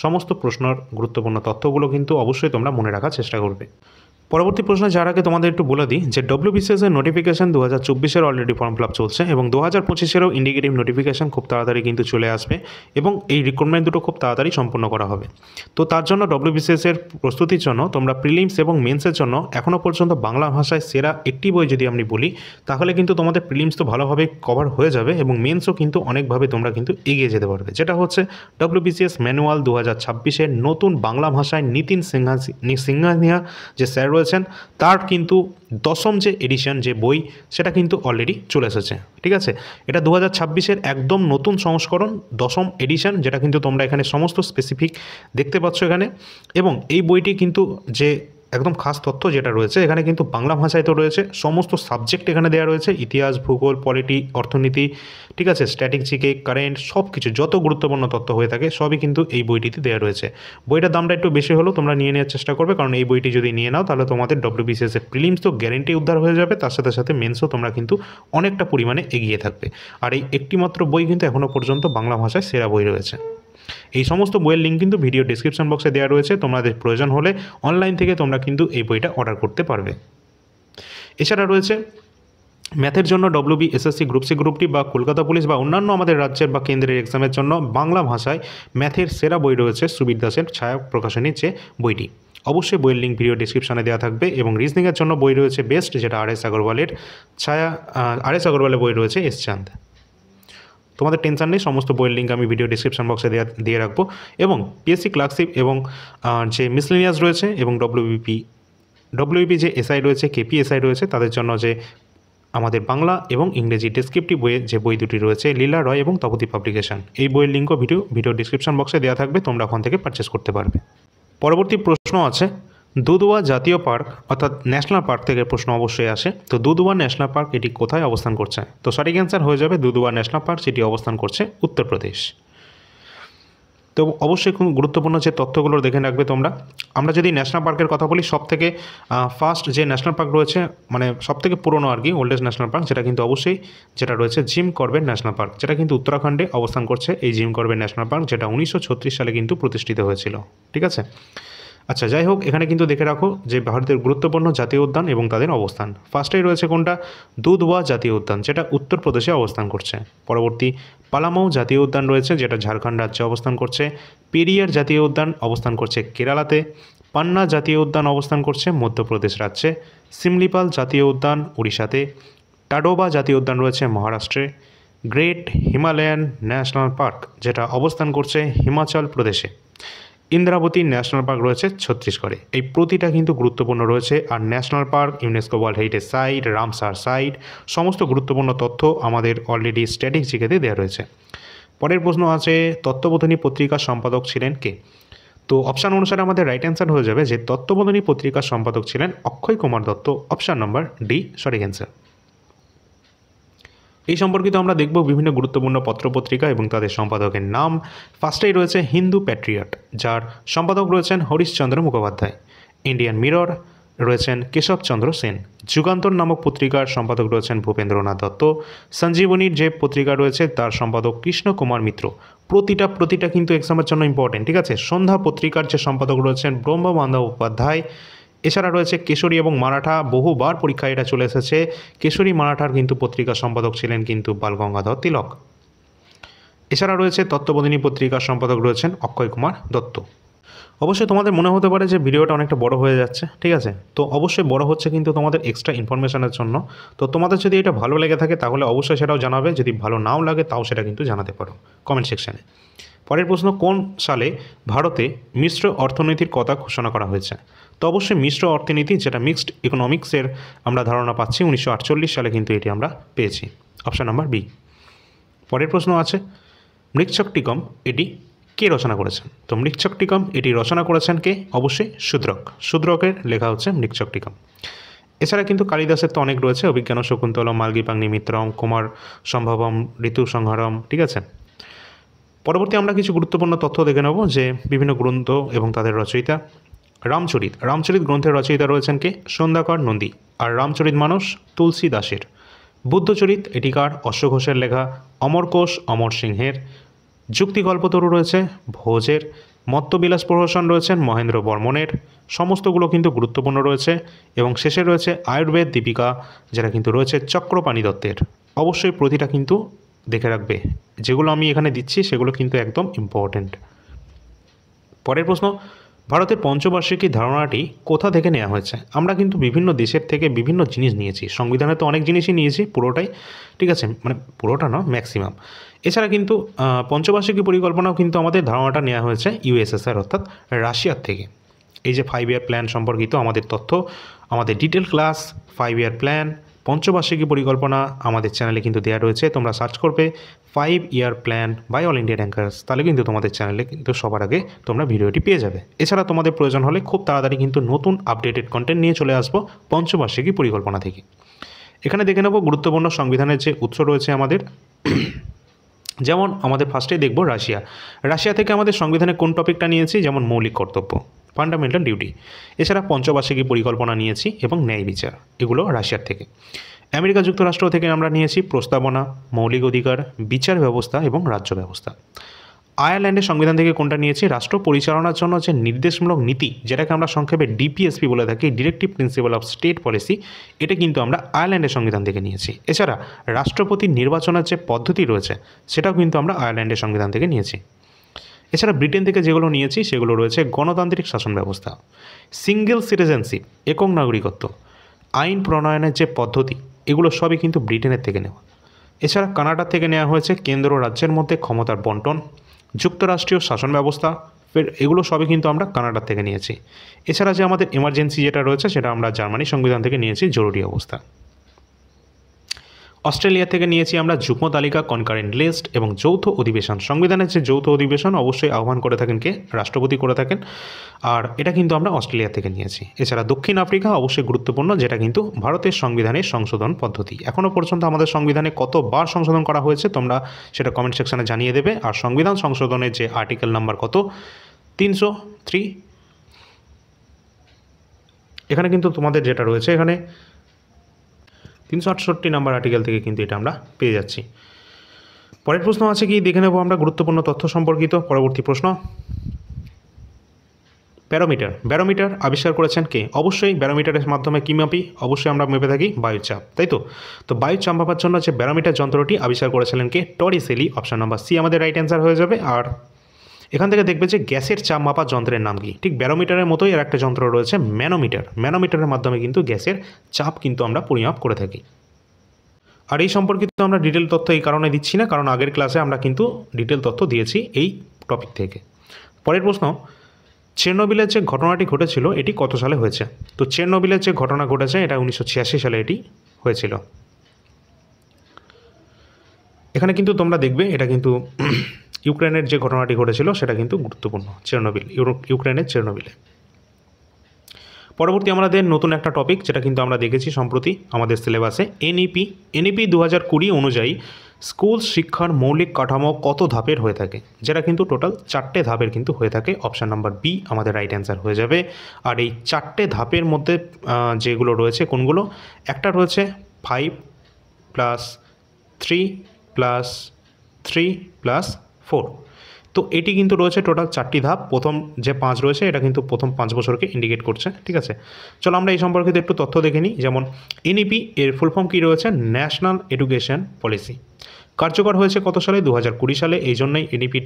সমস্ত প্রশ্নের গুরুত্বপূর্ণ তথ্যগুলো কিন্তু অবশ্যই তোমরা মনে রাখার চেষ্টা করবে। পরবর্তী প্রশ্ন যার আগে তোমাদের একটু বলে দিই যে ডব্লিউবিসিএসের নোটিফিকেশান 2024-এর অলরেডি ফর্ম ফিল আপ চলছে এবং 2025-এরও ইন্ডিকেটিভ নোটিফিকেশান খুব তাড়াতাড়ি কিন্তু চলে আসবে এবং এই রিক্রুটমেন্ট দুটো খুব তাড়াতাড়ি সম্পন্ন করা হবে। তো তার জন্য ডব্লিউবিসিএসের প্রস্তুতির জন্য তোমরা প্রিলিমস এবং মেন্সের জন্য এখনও পর্যন্ত বাংলা ভাষায় সেরা একটি বই যদি আমি বলি, তাহলে কিন্তু তোমাদের প্রিলিমস তো ভালোভাবে কভার হয়ে যাবে এবং মেন্সও কিন্তু অনেকভাবে তোমরা কিন্তু এগিয়ে যেতে পারবে, যেটা হচ্ছে ডব্লিউবিসিএস ম্যানুয়াল 2026-এর নতুন বাংলা ভাষায় নিতিন সিংহানিয়া যে স্যার রয়েছেন, তার কিন্তু দশম যে এডিশন যে বই, সেটা কিন্তু অলরেডি চলে এসেছে, ঠিক আছে। এটা 2026-এর একদম নতুন সংস্করণ, দশম এডিশন, যেটা কিন্তু তোমরা এখানে সমস্ত স্পেসিফিক দেখতে পাচ্ছ এখানে। এবং এই বইটি কিন্তু যে একদম খাস তথ্য যেটা রয়েছে এখানে কিন্তু বাংলা ভাষায় তো রয়েছে, সমস্ত সাবজেক্ট এখানে দেওয়া রয়েছে, ইতিহাস, ভূগোল, পলিটি, অর্থনীতি, ঠিক আছে, স্ট্যাটিস্টিকে, কারেন্ট, সব কিছু যত গুরুত্বপূর্ণ তথ্য হয়ে থাকে সবই কিন্তু এই বইটিতে দেওয়া রয়েছে। বইটার দামটা একটু বেশি হলেও তোমরা নিয়ে নেওয়ার চেষ্টা করবে, কারণ এই বইটি যদি নিয়ে নাও তাহলে তোমাদের ডব্লিউবিসিএসের প্রিলিমস তো গ্যারেন্টি উদ্ধার হয়ে যাবে, তার সাথে সাথে মেন্সও তোমরা কিন্তু অনেকটা পরিমাণে এগিয়ে থাকবে। আর এই একটিমাত্র বই কিন্তু এখনও পর্যন্ত বাংলা ভাষায় সেরা বই রয়েছে। এই সমস্ত বইয়ের লিঙ্ক কিন্তু ভিডিও ডিসক্রিপশন বক্সে দেওয়া রয়েছে, তোমাদের প্রয়োজন হলে অনলাইন থেকে তোমরা কিন্তু এই বইটা অর্ডার করতে পারবে। এছাড়া রয়েছে ম্যাথের জন্য ডব্লিউবি এসএসসি গ্রুপ সি গ্রুপটি বা কলকাতা পুলিশ বা অন্যান্য আমাদের রাজ্যের বা কেন্দ্রের এক্সামের জন্য বাংলা ভাষায় ম্যাথের সেরা বই রয়েছে সুবীর দাসের ছায়া প্রকাশনীর যে বইটি। অবশ্যই বইয়ের লিঙ্ক ভিডিও ডিসক্রিপশনে দেওয়া থাকবে। এবং রিজনিংয়ের জন্য বই রয়েছে বেস্ট, যেটা আর এস আগরওয়ালের আগরওয়ালের বই রয়েছে এস চাঁদ। তোমাদের টেনশন নেই, সমস্ত বইয়ের লিঙ্ক আমি ভিডিও ডিসক্রিপশন বক্সে দিয়ে রাখবো। এবং পিএসসি ক্লার্কশিপ এবং যে মিসলেনিয়াস রয়েছে এবং ডব্লিউবি যে এসআই রয়েছে, কেপিএসআই রয়েছে, তাদের জন্য যে আমাদের বাংলা এবং ইংরেজি ডেসক্রিপটিভ বইয়ের যে বই দুটি রয়েছে, লীলা রয় এবং তপতি পাবলিকেশন, এই বইয়ের লিঙ্কও ভিডিও ডিসক্রিপশন বক্সে দেওয়া থাকবে, তোমরা ওখান থেকে পারচেস করতে পারবে। পরবর্তী প্রশ্ন আছে দুধওয়া জাতীয় পার্ক অর্থাৎ ন্যাশনাল পার্ক থেকে প্রশ্ন অবশ্যই আসে। তো দুধওয়া ন্যাশনাল পার্ক এটি কোথায় অবস্থান করছে, তো সঠিক অ্যান্সার হয়ে যাবে দুধওয়া ন্যাশনাল পার্ক, যেটি অবস্থান করছে উত্তরপ্রদেশ। তো অবশ্যই খুব গুরুত্বপূর্ণ যে তথ্যগুলো দেখে রাখবে তোমরা। আমরা যদি ন্যাশনাল পার্কের কথা বলি, সবথেকে ফার্স্ট যে ন্যাশনাল পার্ক রয়েছে, মানে সবথেকে পুরনো আর কি, ওল্ডেস্ট ন্যাশনাল পার্ক, যেটা কিন্তু অবশ্যই যেটা রয়েছে জিম করবেট ন্যাশনাল পার্ক, যেটা কিন্তু উত্তরাখণ্ডে অবস্থান করছে এই জিম করবেট ন্যাশনাল পার্ক, যেটা 1936 সালে কিন্তু প্রতিষ্ঠিত হয়েছিল, ঠিক আছে। আচ্ছা, যাই হোক, এখানে কিন্তু দেখে রাখো যে ভারতের গুরুত্বপূর্ণ জাতীয় উদ্যান এবং তাদের অবস্থান। ফার্স্টেই রয়েছে কোনটা, দুধওয়া জাতীয় উদ্যান, যেটা উত্তরপ্রদেশে অবস্থান করছে। পরবর্তী পালামৌ জাতীয় উদ্যান রয়েছে, যেটা ঝাড়খণ্ড রাজ্যে অবস্থান করছে। পেরিয়ার জাতীয় উদ্যান অবস্থান করছে কেরালাতে। পান্না জাতীয় উদ্যান অবস্থান করছে মধ্যপ্রদেশ রাজ্যে। সিমলিপাল জাতীয় উদ্যান উড়িষ্যাতে। টাডোবা জাতীয় উদ্যান রয়েছে মহারাষ্ট্রে। গ্রেট হিমালয়ান ন্যাশনাল পার্ক, যেটা অবস্থান করছে হিমাচল প্রদেশে। ইন্দ্রাবতী ন্যাশনাল পার্ক রয়েছে ছত্তিশগড়ে। এই প্রতিটা কিন্তু গুরুত্বপূর্ণ রয়েছে। আর national park, UNESCO world heritage site, Ramsar site, সমস্ত গুরুত্বপূর্ণ তথ্য আমাদের অলরেডি স্ট্যাটিক জিকেতে দেওয়া রয়েছে। পরের প্রশ্ন আছে তত্ত্ববোধিনী পত্রিকার সম্পাদক ছিলেন কে, তো অপশান অনুসারে আমাদের রাইট অ্যান্সার হয়ে যাবে যে তত্ত্ববোধিনী পত্রিকার সম্পাদক ছিলেন Akshay Kumar Dutta, option number D সঠিক অ্যান্সার। এই সম্পর্কিত আমরা দেখব বিভিন্ন গুরুত্বপূর্ণ পত্রপত্রিকা এবং তাদের সম্পাদকের নাম। ফার্স্টেই রয়েছে হিন্দু প্যাট্রিয়ট, যার সম্পাদক রয়েছেন হরিশচন্দ্র মুখোপাধ্যায়। ইন্ডিয়ান মিরর রয়েছেন কেশবচন্দ্র সেন। যুগান্তর নামক পত্রিকার সম্পাদক রয়েছেন ভূপেন্দ্রনাথ দত্ত। সঞ্জীবনীর যে পত্রিকা রয়েছে তার সম্পাদক কৃষ্ণ কুমার মিত্র। প্রতিটা কিন্তু এক্সামের জন্য ইম্পর্টেন্ট, ঠিক আছে। সন্ধ্যা পত্রিকার যে সম্পাদক রয়েছেন ব্রহ্মবান্ধব উপাধ্যায়। এছাড়া রয়েছে কেশরী এবং মারাঠা, বহুবার পরীক্ষায় এটা চলে এসেছে। কেশরী মারাঠার কিন্তু পত্রিকার সম্পাদক ছিলেন কিন্তু বালগঙ্গাধর তিলক। এছাড়া রয়েছে তত্ত্ববোধিনী পত্রিকার সম্পাদক রয়েছেন অক্ষয় কুমার দত্ত। অবশ্যই তোমাদের মনে হতে পারে যে ভিডিওটা অনেকটা বড় হয়ে যাচ্ছে, ঠিক আছে। তো অবশ্যই বড় হচ্ছে কিন্তু তোমাদের এক্সট্রা ইনফরমেশনের জন্য। তো তোমাদের যদি এটা ভালো লেগে থাকে তাহলে অবশ্যই সেটাও জানাবে, যদি ভালো নাও লাগে তাও সেটা কিন্তু জানাতে পারো কমেন্ট সেকশানে। পরের প্রশ্ন, কোন সালে ভারতে মিশ্র অর্থনীতির কথা ঘোষণা করা হয়েছে? তো অবশ্যই মিশ্র অর্থনীতি, যেটা মিক্সড ইকোনমিক্সের আমরা ধারণা পাচ্ছি, 1948 সালে কিন্তু এটি আমরা পেয়েছি। Option number B. পরের প্রশ্ন আছে, মৃচ্ছকটিকম এটি কে রচনা করেছেন? তো মৃচ্ছকটিকম এটি রচনা করেছেন কে? অবশ্যই শূদ্রক। শূদ্রকের লেখা হচ্ছে মৃচ্ছকটিকম। এছাড়া কিন্তু কালিদাসের তো অনেক রয়েছে, অভিজ্ঞান শকুন্তলম, মালগীপাগ্নি মিত্রম, কুমার সম্ভবম, ঋতু সংহারম, ঠিক আছে। পরবর্তী আমরা কিছু গুরুত্বপূর্ণ তথ্য দেখে নেব, যে বিভিন্ন গ্রন্থ এবং তাদের রচয়িতা। রামচরিত গ্রন্থের রচয়িতা রয়েছেন কে? সন্ধ্যাকর নন্দী। আর রামচরিত মানস তুলসী দাসের। বুদ্ধচরিত এটিকার অশ্বঘোষের লেখা। অমরকোষ অমর সিংহের। যুক্তিকল্পতরু রয়েছে ভোজের। মত্তবিলাস প্রহসন রয়েছেন মহেন্দ্র বর্মনের। সমস্তগুলো কিন্তু গুরুত্বপূর্ণ রয়েছে। এবং শেষে রয়েছে আয়ুর্বেদ দীপিকা, যেটা কিন্তু রয়েছে চক্রপাণি দত্তের। অবশ্যই প্রতিটা কিন্তু দেখে রাখবে, যেগুলো আমি এখানে দিচ্ছি সেগুলো কিন্তু একদম ইম্পর্টেন্ট। পরের প্রশ্ন, ভারতের পঞ্চবার্ষিকী ধারণাটি কোথা থেকে নেওয়া হয়েছে? আমরা কিন্তু বিভিন্ন দেশের থেকে বিভিন্ন জিনিস নিয়েছি, সংবিধানে তো অনেক জিনিসই নিয়েছি, পুরোটাই, ঠিক আছে, মানে পুরোটা না, ম্যাক্সিমাম। এছাড়া কিন্তু পঞ্চবার্ষিকী পরিকল্পনাও কিন্তু আমাদের ধারণাটা নেওয়া হয়েছে ইউএসএসআর অর্থাৎ রাশিয়ার থেকে। এই যে 5 ইয়ার প্ল্যান সম্পর্কিত আমাদের তথ্য, আমাদের ডিটেল ক্লাস 5 ইয়ার প্ল্যান, পঞ্চবার্ষিকী পরিকল্পনা আমাদের চ্যানেলে কিন্তু দেওয়া রয়েছে। তোমরা সার্চ করবে 5 year plan by all India rankers, তাহলে কিন্তু তোমাদের চ্যানেলে কিন্তু সবার আগে তোমরা ভিডিওটি পেয়ে যাবে। এছাড়া তোমাদের প্রয়োজন হলে খুব তাড়াতাড়ি কিন্তু নতুন আপডেটেড কন্টেন্ট নিয়ে চলে আসবো পঞ্চবার্ষিকী পরিকল্পনা থেকে। এখানে দেখে নেব গুরুত্বপূর্ণ সংবিধানের যে উৎস রয়েছে আমাদের। যেমন আমাদের ফার্স্টেই দেখব রাশিয়া থেকে আমাদের সংবিধানে কোন টপিকটা নিয়েছি, যেমন মৌলিক কর্তব্য, ফান্ডামেন্টাল ডিউটি। এছাড়া পঞ্চবার্ষিকী পরিকল্পনা নিয়েছি এবং ন্যায় বিচার, এগুলো রাশিয়ার থেকে। আমেরিকা যুক্তরাষ্ট্র থেকে আমরা নিয়েছি প্রস্তাবনা, মৌলিক অধিকার, বিচার ব্যবস্থা এবং রাজ্য ব্যবস্থা। আয়ারল্যান্ডের সংবিধান থেকে কোনটা নিয়েছি? রাষ্ট্র পরিচালনার জন্য যে নির্দেশমূলক নীতি, যেটাকে আমরা সংক্ষেপে ডিপিএসপি বলে থাকি, directive principal of state policy, এটা কিন্তু আমরা আয়ারল্যান্ডের সংবিধান থেকে নিয়েছি। এছাড়া রাষ্ট্রপতি নির্বাচনের যে পদ্ধতি রয়েছে, সেটাও কিন্তু আমরা আয়ারল্যান্ডের সংবিধান থেকে নিয়েছি। এছাড়া ব্রিটেন থেকে যেগুলো নিয়েছি সেগুলো রয়েছে গণতান্ত্রিক শাসন ব্যবস্থা, সিঙ্গেল সিটিজেনশিপ, একক নাগরিকত্ব, আইন প্রণয়নের যে পদ্ধতি, এগুলো সবই কিন্তু ব্রিটেনের থেকে নেওয়া। এছাড়া কানাডা থেকে নেওয়া হয়েছে কেন্দ্র রাজ্যের মধ্যে ক্ষমতার বন্টন, যুক্তরাষ্ট্রীয় শাসন ব্যবস্থা, এগুলো সবই কিন্তু আমরা কানাডার থেকে নিয়েছি। এছাড়া যে আমাদের এমার্জেন্সি যেটা রয়েছে, সেটা আমরা জার্মানি সংবিধান থেকে নিয়েছি, জরুরি অবস্থা। অস্ট্রেলিয়া থেকে নিয়েছি আমরা যুগ্ম তালিকা, কনকারেন্ট লিস্ট এবং যৌথ অধিবেশন। সংবিধানের যে যৌথ অধিবেশন অবশ্যই আহ্বান করে থাকেন কে? রাষ্ট্রপতি করে থাকেন, আর এটা কিন্তু আমরা অস্ট্রেলিয়া থেকে নিয়েছি। এছাড়া দক্ষিণ আফ্রিকা অবশ্যই গুরুত্বপূর্ণ, যেটা কিন্তু ভারতের সংবিধানের সংশোধন পদ্ধতি। এখনও পর্যন্ত আমাদের সংবিধানে কতবার সংশোধন করা হয়েছে তোমরা সেটা কমেন্ট সেকশনে জানিয়ে দেবে। আর সংবিধান সংশোধনের যে আর্টিকেল নাম্বার কত, 303, এখানে কিন্তু তোমাদের যেটা রয়েছে এখানে 368 নাম্বার আর্টিকেল থেকে কিন্তু এটা আমরা পেয়ে যাচ্ছি। পরের প্রশ্ন আছে কি, দেখে নেব আমরা গুরুত্বপূর্ণ তথ্য সম্পর্কিত। পরবর্তী প্রশ্ন, ব্যারোমিটার আবিষ্কার করেছেন কে? অবশ্যই ব্যারোমিটারের মাধ্যমে কী মাপি? অবশ্যই আমরা মেপে থাকি বায়ুচাপ, তাই তো? তো বায়ুচাপ মাপার জন্য যে ব্যারোমিটার যন্ত্রটি আবিষ্কার করেছিলেন কে? টরিসেলি। অপশান নাম্বার সি আমাদের রাইট অ্যান্সার হয়ে যাবে। আর এখান থেকে দেখবে যে গ্যাসের চাপ মাপার যন্ত্রের নাম কি? ঠিক ব্যারোমিটারের মতোই এর একটা যন্ত্র রয়েছে ম্যানোমিটারের মাধ্যমে কিন্তু গ্যাসের চাপ কিন্তু আমরা পরিমাপ করে থাকি। আর এই সম্পর্কিত আমরা ডিটেল তথ্য এই কারণে দিচ্ছি না, কারণ আগের ক্লাসে আমরা কিন্তু ডিটেল তথ্য দিয়েছি এই টপিক থেকে। পরের প্রশ্ন, চেরনোবিলের যে ঘটনাটি ঘটেছিল এটি কত সালে হয়েছে? তো চেরনোবিলের যে ঘটনা ঘটেছে এটা 1986 সালে এটি হয়েছিল। এখানে কিন্তু তোমরা দেখবে এটা কিন্তু ইউক্রেনের যে ঘটনাটি ঘটেছিল সেটা কিন্তু গুরুত্বপূর্ণ, চেরনোবিল, ইউক্রেনের চেরনোবিলে। পরবর্তী আমাদের নতুন একটা টপিক, যেটা কিন্তু আমরা দেখেছি সম্প্রতি আমাদের সিলেবাসে, এনইপি 2020 অনুযায়ী স্কুল শিক্ষার মৌলিক কাঠামো কত ধাপের হয়ে থাকে? যেটা কিন্তু টোটাল 4টে ধাপের কিন্তু হয়ে থাকে। অপশান নাম্বার বি আমাদের রাইট অ্যান্সার হয়ে যাবে। আর এই 4টে ধাপের মধ্যে যেগুলো রয়েছে কোনগুলো? একটা রয়েছে 5+3+3+4। তো এটি কিন্তু রয়েছে টোটাল 4টি ধাপ। প্রথম যে 5 রয়েছে এটা কিন্তু প্রথম 5 বছরকে ইন্ডিকেট করছে, ঠিক আছে? চলো আমরা এই সম্পর্কিত একটু তথ্য দেখে নিই। যেমন এনইপি এর ফুল ফর্ম কী রয়েছে? National education policy. কার্যকর হয়েছে কত সালে? 2020 সালে। এই জন্যই এনইপি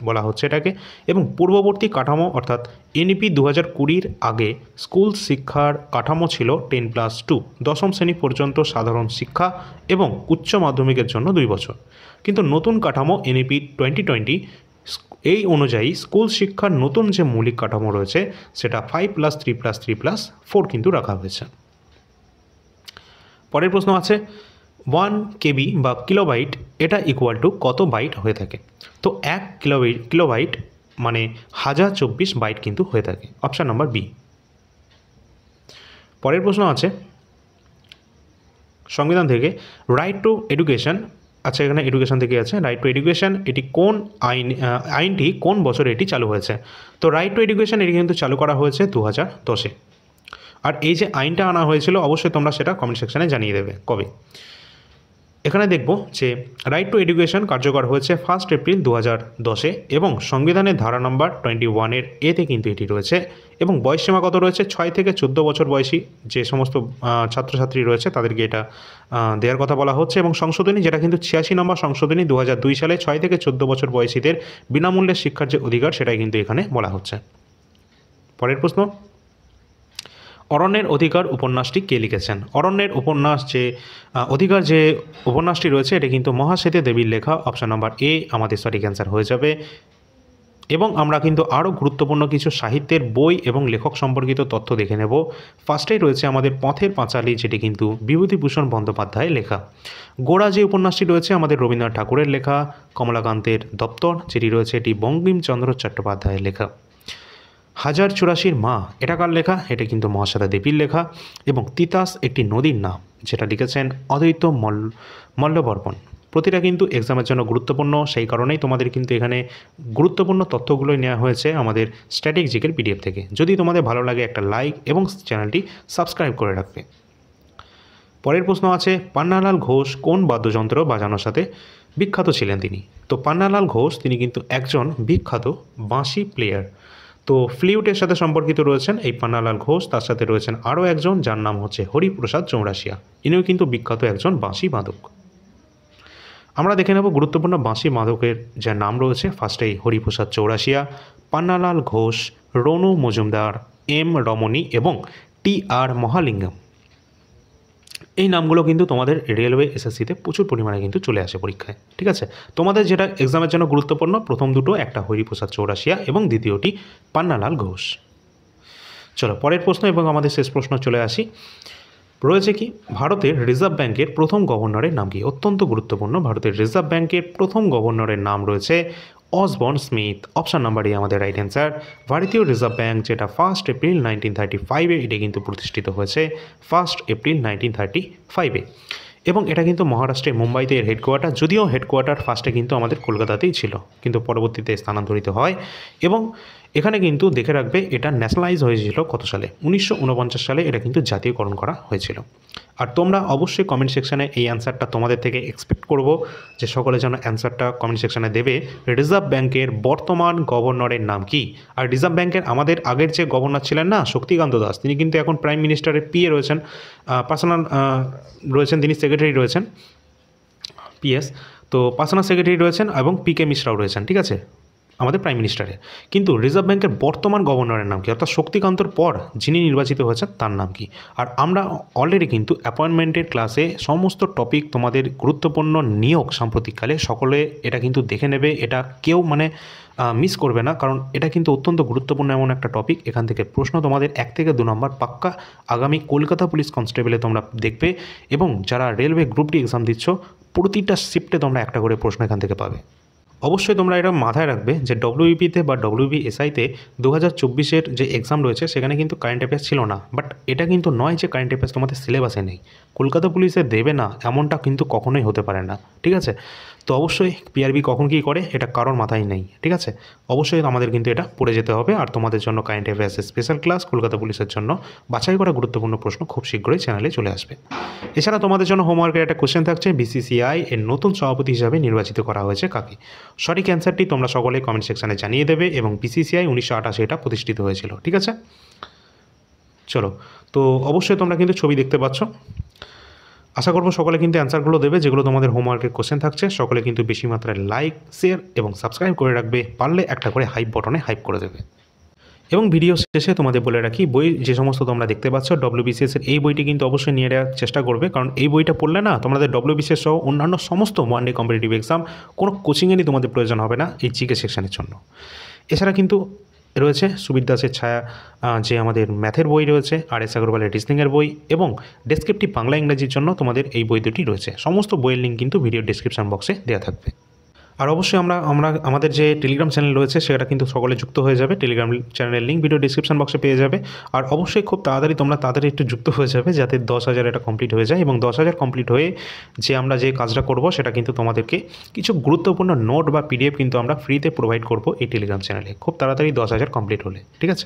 বলা হচ্ছে এটাকে। এবং পূর্ববর্তী কাঠামো অর্থাৎ এনইপি 2020 আগে স্কুল শিক্ষার কাঠামো ছিল 10+2, দশম শ্রেণী পর্যন্ত সাধারণ শিক্ষা এবং উচ্চ মাধ্যমিকের জন্য 2 বছর। কিন্তু নতুন কাঠামো এনইপি 2020 এই অনুযায়ী স্কুল শিক্ষার নতুন যে মৌলিক কাঠামো রয়েছে সেটা 5+3+3+4 কিন্তু রাখা হয়েছে। পরের প্রশ্ন আছে 1 কেবি বা কিলোবাইট এটা ইকুয়াল টু কত বাইট হয়ে থাকে? তো 1 কিলোবাইট মানে 1024 বাইট কিন্তু হয়ে থাকে। Option number B. পরের প্রশ্ন আছে সংবিধান থেকে রাইট টু এডুকেশন, আচ্ছা এখানে এডুকেশন থেকে আছে রাইট টু এডুকেশন, এটি কোন আইনটি কোন বছরে এটি চালু হয়েছে? তো রাইট টু এডুকেশন এটি কিন্তু চালু করা হয়েছে 2010-এ। আর এই যে আইনটা আনা হয়েছিল অবশ্যই তোমরা সেটা কমেন্ট সেকশানে জানিয়ে দেবে কবে। এখানে দেখব যে রাইট টু এডুকেশন কার্যকর হয়েছে 1 এপ্রিল 2010-এ এবং সংবিধানের ধারা নম্বর 21-এর এতে কিন্তু এটি রয়েছে। এবং বয়সসীমা কত রয়েছে? 6 থেকে 14 বছর বয়সী যে সমস্ত ছাত্রছাত্রী রয়েছে তাদেরকে এটা দেওয়ার কথা বলা হচ্ছে। এবং সংশোধনী যেটা কিন্তু 86 নম্বর সংশোধনী 2002 সালে 6 থেকে 14 বছর বয়সীদের বিনামূল্যে শিক্ষার যে অধিকার সেটাই কিন্তু এখানে বলা হচ্ছে। পরের প্রশ্ন, অরণ্যের অধিকার উপন্যাসটি কে লিখেছেন? অরণ্যের অধিকার যে উপন্যাসটি রয়েছে এটা কিন্তু মহাশ্বেতা দেবীর লেখা। অপশান নাম্বার এ আমাদের সঠিক অ্যান্সার হয়ে যাবে। এবং আমরা কিন্তু আরও গুরুত্বপূর্ণ কিছু সাহিত্যের বই এবং লেখক সম্পর্কিত তথ্য দেখে নেব। ফার্স্টেই রয়েছে আমাদের পথের পাঁচালী, যেটি কিন্তু বিভূতিভূষণ বন্দ্যোপাধ্যায়ের লেখা। গোড়া যে উপন্যাসটি রয়েছে আমাদের রবীন্দ্রনাথ ঠাকুরের লেখা। কমলাকান্তের দপ্তর যেটি রয়েছে এটি বঙ্কিমচন্দ্র চট্টোপাধ্যায়ের লেখা। 1084 মা এটা কার লেখা? এটা কিন্তু মহাশ্বেতা দেবীর লেখা। এবং তিতাস একটি নদীর নাম যেটা লিখেছেন অদ্বৈত মল্লবর্মণ। প্রতিটা কিন্তু এক্সামের জন্য গুরুত্বপূর্ণ, সেই কারণেই তোমাদের কিন্তু এখানে গুরুত্বপূর্ণ তথ্যগুলোই নেওয়া হয়েছে আমাদের স্ট্র্যাটেজিকের পিডিএফ থেকে। যদি তোমাদের ভালো লাগে একটা লাইক এবং চ্যানেলটি সাবস্ক্রাইব করে রাখবে। পরের প্রশ্ন আছে পান্নালাল ঘোষ কোন বাদ্যযন্ত্র বাজানোর সাথে বিখ্যাত ছিলেন তিনি? তো পান্নালাল ঘোষ তিনি কিন্তু একজন বিখ্যাত বাঁশি প্লেয়ার। তো ফ্লিউটের সাথে সম্পর্কিত রয়েছেন এই পান্নালাল ঘোষ, তার সাথে রয়েছেন আরও একজন যার নাম হচ্ছে হরিপ্রসাদ চৌরাশিয়া। ইনিও কিন্তু বিখ্যাত একজন বাঁশি বাদক। আমরা দেখে নেব গুরুত্বপূর্ণ বাঁশি বাদকের যার নাম রয়েছে। ফার্স্টেই হরিপ্রসাদ চৌরাশিয়া, পান্নালাল ঘোষ, রনু মজুমদার, এম রমণী এবং টি.আর. মহালিঙ্গম। এই নামগুলো কিন্তু তোমাদের রেলওয়ে এসএসসিতে প্রচুর পরিমাণে কিন্তু চলে আসে পরীক্ষায়। ঠিক আছে, তোমাদের যেটা এক্সামের জন্য গুরুত্বপূর্ণ প্রথম দুটো, একটা হরিপ্রসাদ চৌরাশিয়া এবং দ্বিতীয়টি পান্নালাল ঘোষ। চলো পরের প্রশ্ন এবং আমাদের শেষ প্রশ্ন চলে আসি। রয়েছে কি ভারতের রিজার্ভ ব্যাংকের প্রথম গভর্নরের নাম কি? অত্যন্ত গুরুত্বপূর্ণ। ভারতের রিজার্ভ ব্যাংকের প্রথম গভর্নরের নাম রয়েছে Osborne Smith. Option number A আমাদের রাইট অ্যান্সার। ভারতীয় রিজার্ভ ব্যাংক যেটা 1 এপ্রিল 1935-এ এটা কিন্তু প্রতিষ্ঠিত হয়েছে 1 এপ্রিল 1935-এ। এবং এটা কিন্তু মহারাষ্ট্রের মুম্বাইতে এর হেডকোয়ার্টার, যদিও হেডকোয়ার্টার ফার্স্টে কিন্তু আমাদের কলকাতাতেই ছিল, কিন্তু পরবর্তীতে স্থানান্তরিত হয়। এবং এখানে কিন্তু দেখে রাখবে এটা ন্যাশনালাইজ হয়েছিল কত সালে? 1949 সালে এটা কিন্তু জাতীয়করণ করা হয়েছিল। আর তোমরা অবশ্যই কমেন্ট সেকশানে এই অ্যান্সারটা তোমাদের থেকে এক্সপেক্ট করব যে সকলে যেন অ্যান্সারটা কমেন্ট সেকশানে দেবে। রিজার্ভ ব্যাংকের বর্তমান গভর্নরের নাম কি? আর রিজার্ভ ব্যাংকের আমাদের আগের যে গভর্নর ছিলেন না শক্তিকান্ত দাস, তিনি কিন্তু এখন প্রাইম মিনিস্টারের পিএ রয়েছেন, পার্সোনাল রয়েছেন, তিনি সেক্রেটারি রয়েছেন পিএস, তো পার্সোনাল সেক্রেটারি রয়েছেন এবং পিকে মিশ্রাও রয়েছেন। ঠিক আছে, আমাদের প্রাইম মিনিস্টারের। কিন্তু রিজার্ভ ব্যাংকের বর্তমান গভর্নরের নাম কি, অর্থাৎ শক্তিকান্তর পর যিনি নির্বাচিত হয়েছেন তার নাম কি? আর আমরা অলরেডি কিন্তু অ্যাপয়েন্টমেন্টের ক্লাসে সমস্ত টপিক তোমাদের গুরুত্বপূর্ণ নিয়োগ সাম্প্রতিককালে সকলে এটা কিন্তু দেখে নেবে, এটা কেউ মিস করবে না, কারণ এটা কিন্তু অত্যন্ত গুরুত্বপূর্ণ এমন একটা টপিক। এখান থেকে প্রশ্ন তোমাদের 1 থেকে 2 নম্বর পাক্কা আগামী কলকাতা পুলিশ কনস্টেবলে তোমরা দেখবে। এবং যারা রেলওয়ে গ্রুপ ডি এক্সাম দিচ্ছ প্রতিটা শিফটে তোমরা একটা করে প্রশ্ন এখান থেকে পাবে। অবশ্যই তোমরা এটা মাথায় রাখবে যে ডব্লিউবিপিতে বা ডব্লিউবিএসআইতে 2024-এর যে এক্সাম রয়েছে সেখানে কিন্তু কারেন্ট অ্যাফেয়ার্স ছিল না। বাট এটা কিন্তু নয় যে কারেন্ট অ্যাফেয়ার্স তোমাদের সিলেবাসে নেই, কলকাতা পুলিশে দেবে না এমনটা কিন্তু কখনোই হতে পারে না। ঠিক আছে, তো অবশ্যই পিআরবি কখন কী করে এটা কারোর মাথায় নেই। ঠিক আছে, অবশ্যই আমাদের কিন্তু এটা পড়ে যেতে হবে। আর তোমাদের জন্য কারেন্ট অ্যাফেয়ার্সের স্পেশাল ক্লাস কলকাতা পুলিশের জন্য বাছাই করা গুরুত্বপূর্ণ প্রশ্ন খুব শীঘ্রই চ্যানেলে চলে আসবে। এছাড়া তোমাদের জন্য হোমওয়ার্কের একটা কোশ্চেন থাকছে, বিসিসিআই এর নতুন সভাপতি হিসাবে নির্বাচিত করা হয়েছে কাকে? সঠিক অ্যান্সারটি তোমরা সকলে কমেন্ট সেকশানে জানিয়ে দেবে। এবং বিসিসিআই 1988 এটা প্রতিষ্ঠিত হয়েছিল। ঠিক আছে, চলো তো অবশ্যই তোমরা কিন্তু ছবি দেখতে পাচ্ছ। আশা করব সকলে কিন্তু অ্যান্সারগুলো দেবে, যেগুলো তোমাদের হোমওয়ার্কের কোশ্চেন থাকছে। সকলে কিন্তু বেশি মাত্রায় লাইক, শেয়ার এবং সাবস্ক্রাইব করে রাখবে, পারলে একটা করে হাইপ বটনে হাইপ করে দেবে। এবং ভিডিও শেষে তোমাদের বলে রাখি, বই যে সমস্ত তোমরা দেখতে পাচ্ছ WBCS এর এই বইটি কিন্তু অবশ্যই নিয়ে নেওয়ার চেষ্টা করবে, কারণ এই বইটা পড়লে না তোমাদের WBCS সহ অন্যান্য সমস্ত ওয়ান ডে কম্পিটিটিভ এক্সাম কোনো কোচিংয়েরই তোমাদের প্রয়োজন হবে না এই জিকে সেকশনের জন্য। এছাড়া কিন্তু রয়েছে সুবির দাসের ছায়া যে আমাদের ম্যাথের বই রয়েছে, RS আগরওয়ালের রিজনিংয়ের বই এবং ডেসক্রিপটিভ বাংলা ইংরেজির জন্য তোমাদের এই বই দুটি রয়েছে। সমস্ত বইয়ের লিঙ্ক কিন্তু ভিডিও ডেসক্রিপশন বক্সে দেওয়া থাকবে। আর অবশ্যই আমরা আমাদের যে টেলিগ্রাম চ্যানেল রয়েছে সেটা কিন্তু সকলে যুক্ত হয়ে যাবে। টেলিগ্রাম চ্যানেলের লিঙ্ক ভিডিও ডিসক্রিপশন বক্সে পেয়ে যাবে। আর অবশ্যই খুব তাড়াতাড়ি একটু যুক্ত হয়ে যাবে, যাতে 10,000 এটা কমপ্লিট হয়ে যায়। এবং 10,000 কমপ্লিট হয়ে যে আমরা যে কাজটা করব সেটা কিন্তু তোমাদেরকে কিছু গুরুত্বপূর্ণ নোট বা PDF কিন্তু আমরা ফ্রিতে প্রোভাইড করব এই টেলিগ্রাম চ্যানেলে, খুব তাড়াতাড়ি 10,000 কমপ্লিট হলে, ঠিক আছে।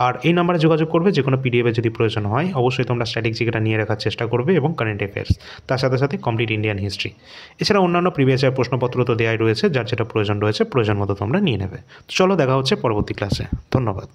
আর এই নাম্বারে যোগাযোগ করবে, যে কোনো PDF এর যদি প্রয়োজন হয়। অবশ্যই তোমরা স্ট্যাটিক জিকেটা নিয়ে রাখার চেষ্টা করবে এবং কারেন্ট অ্যাফেয়ার্স, তার সাথে সাথে কমপ্লিট ইন্ডিয়ান হিস্ট্রি। এছাড়া অন্যান্য প্রিভিয়াস ইয়ার প্রশ্নপত্র তো দেওয়াই রয়েছে, যার যেটা প্রয়োজন রয়েছে প্রয়োজন মতো তোমরা নিয়ে নেবে। চলো দেখা হচ্ছে পরবর্তী ক্লাসে। ধন্যবাদ।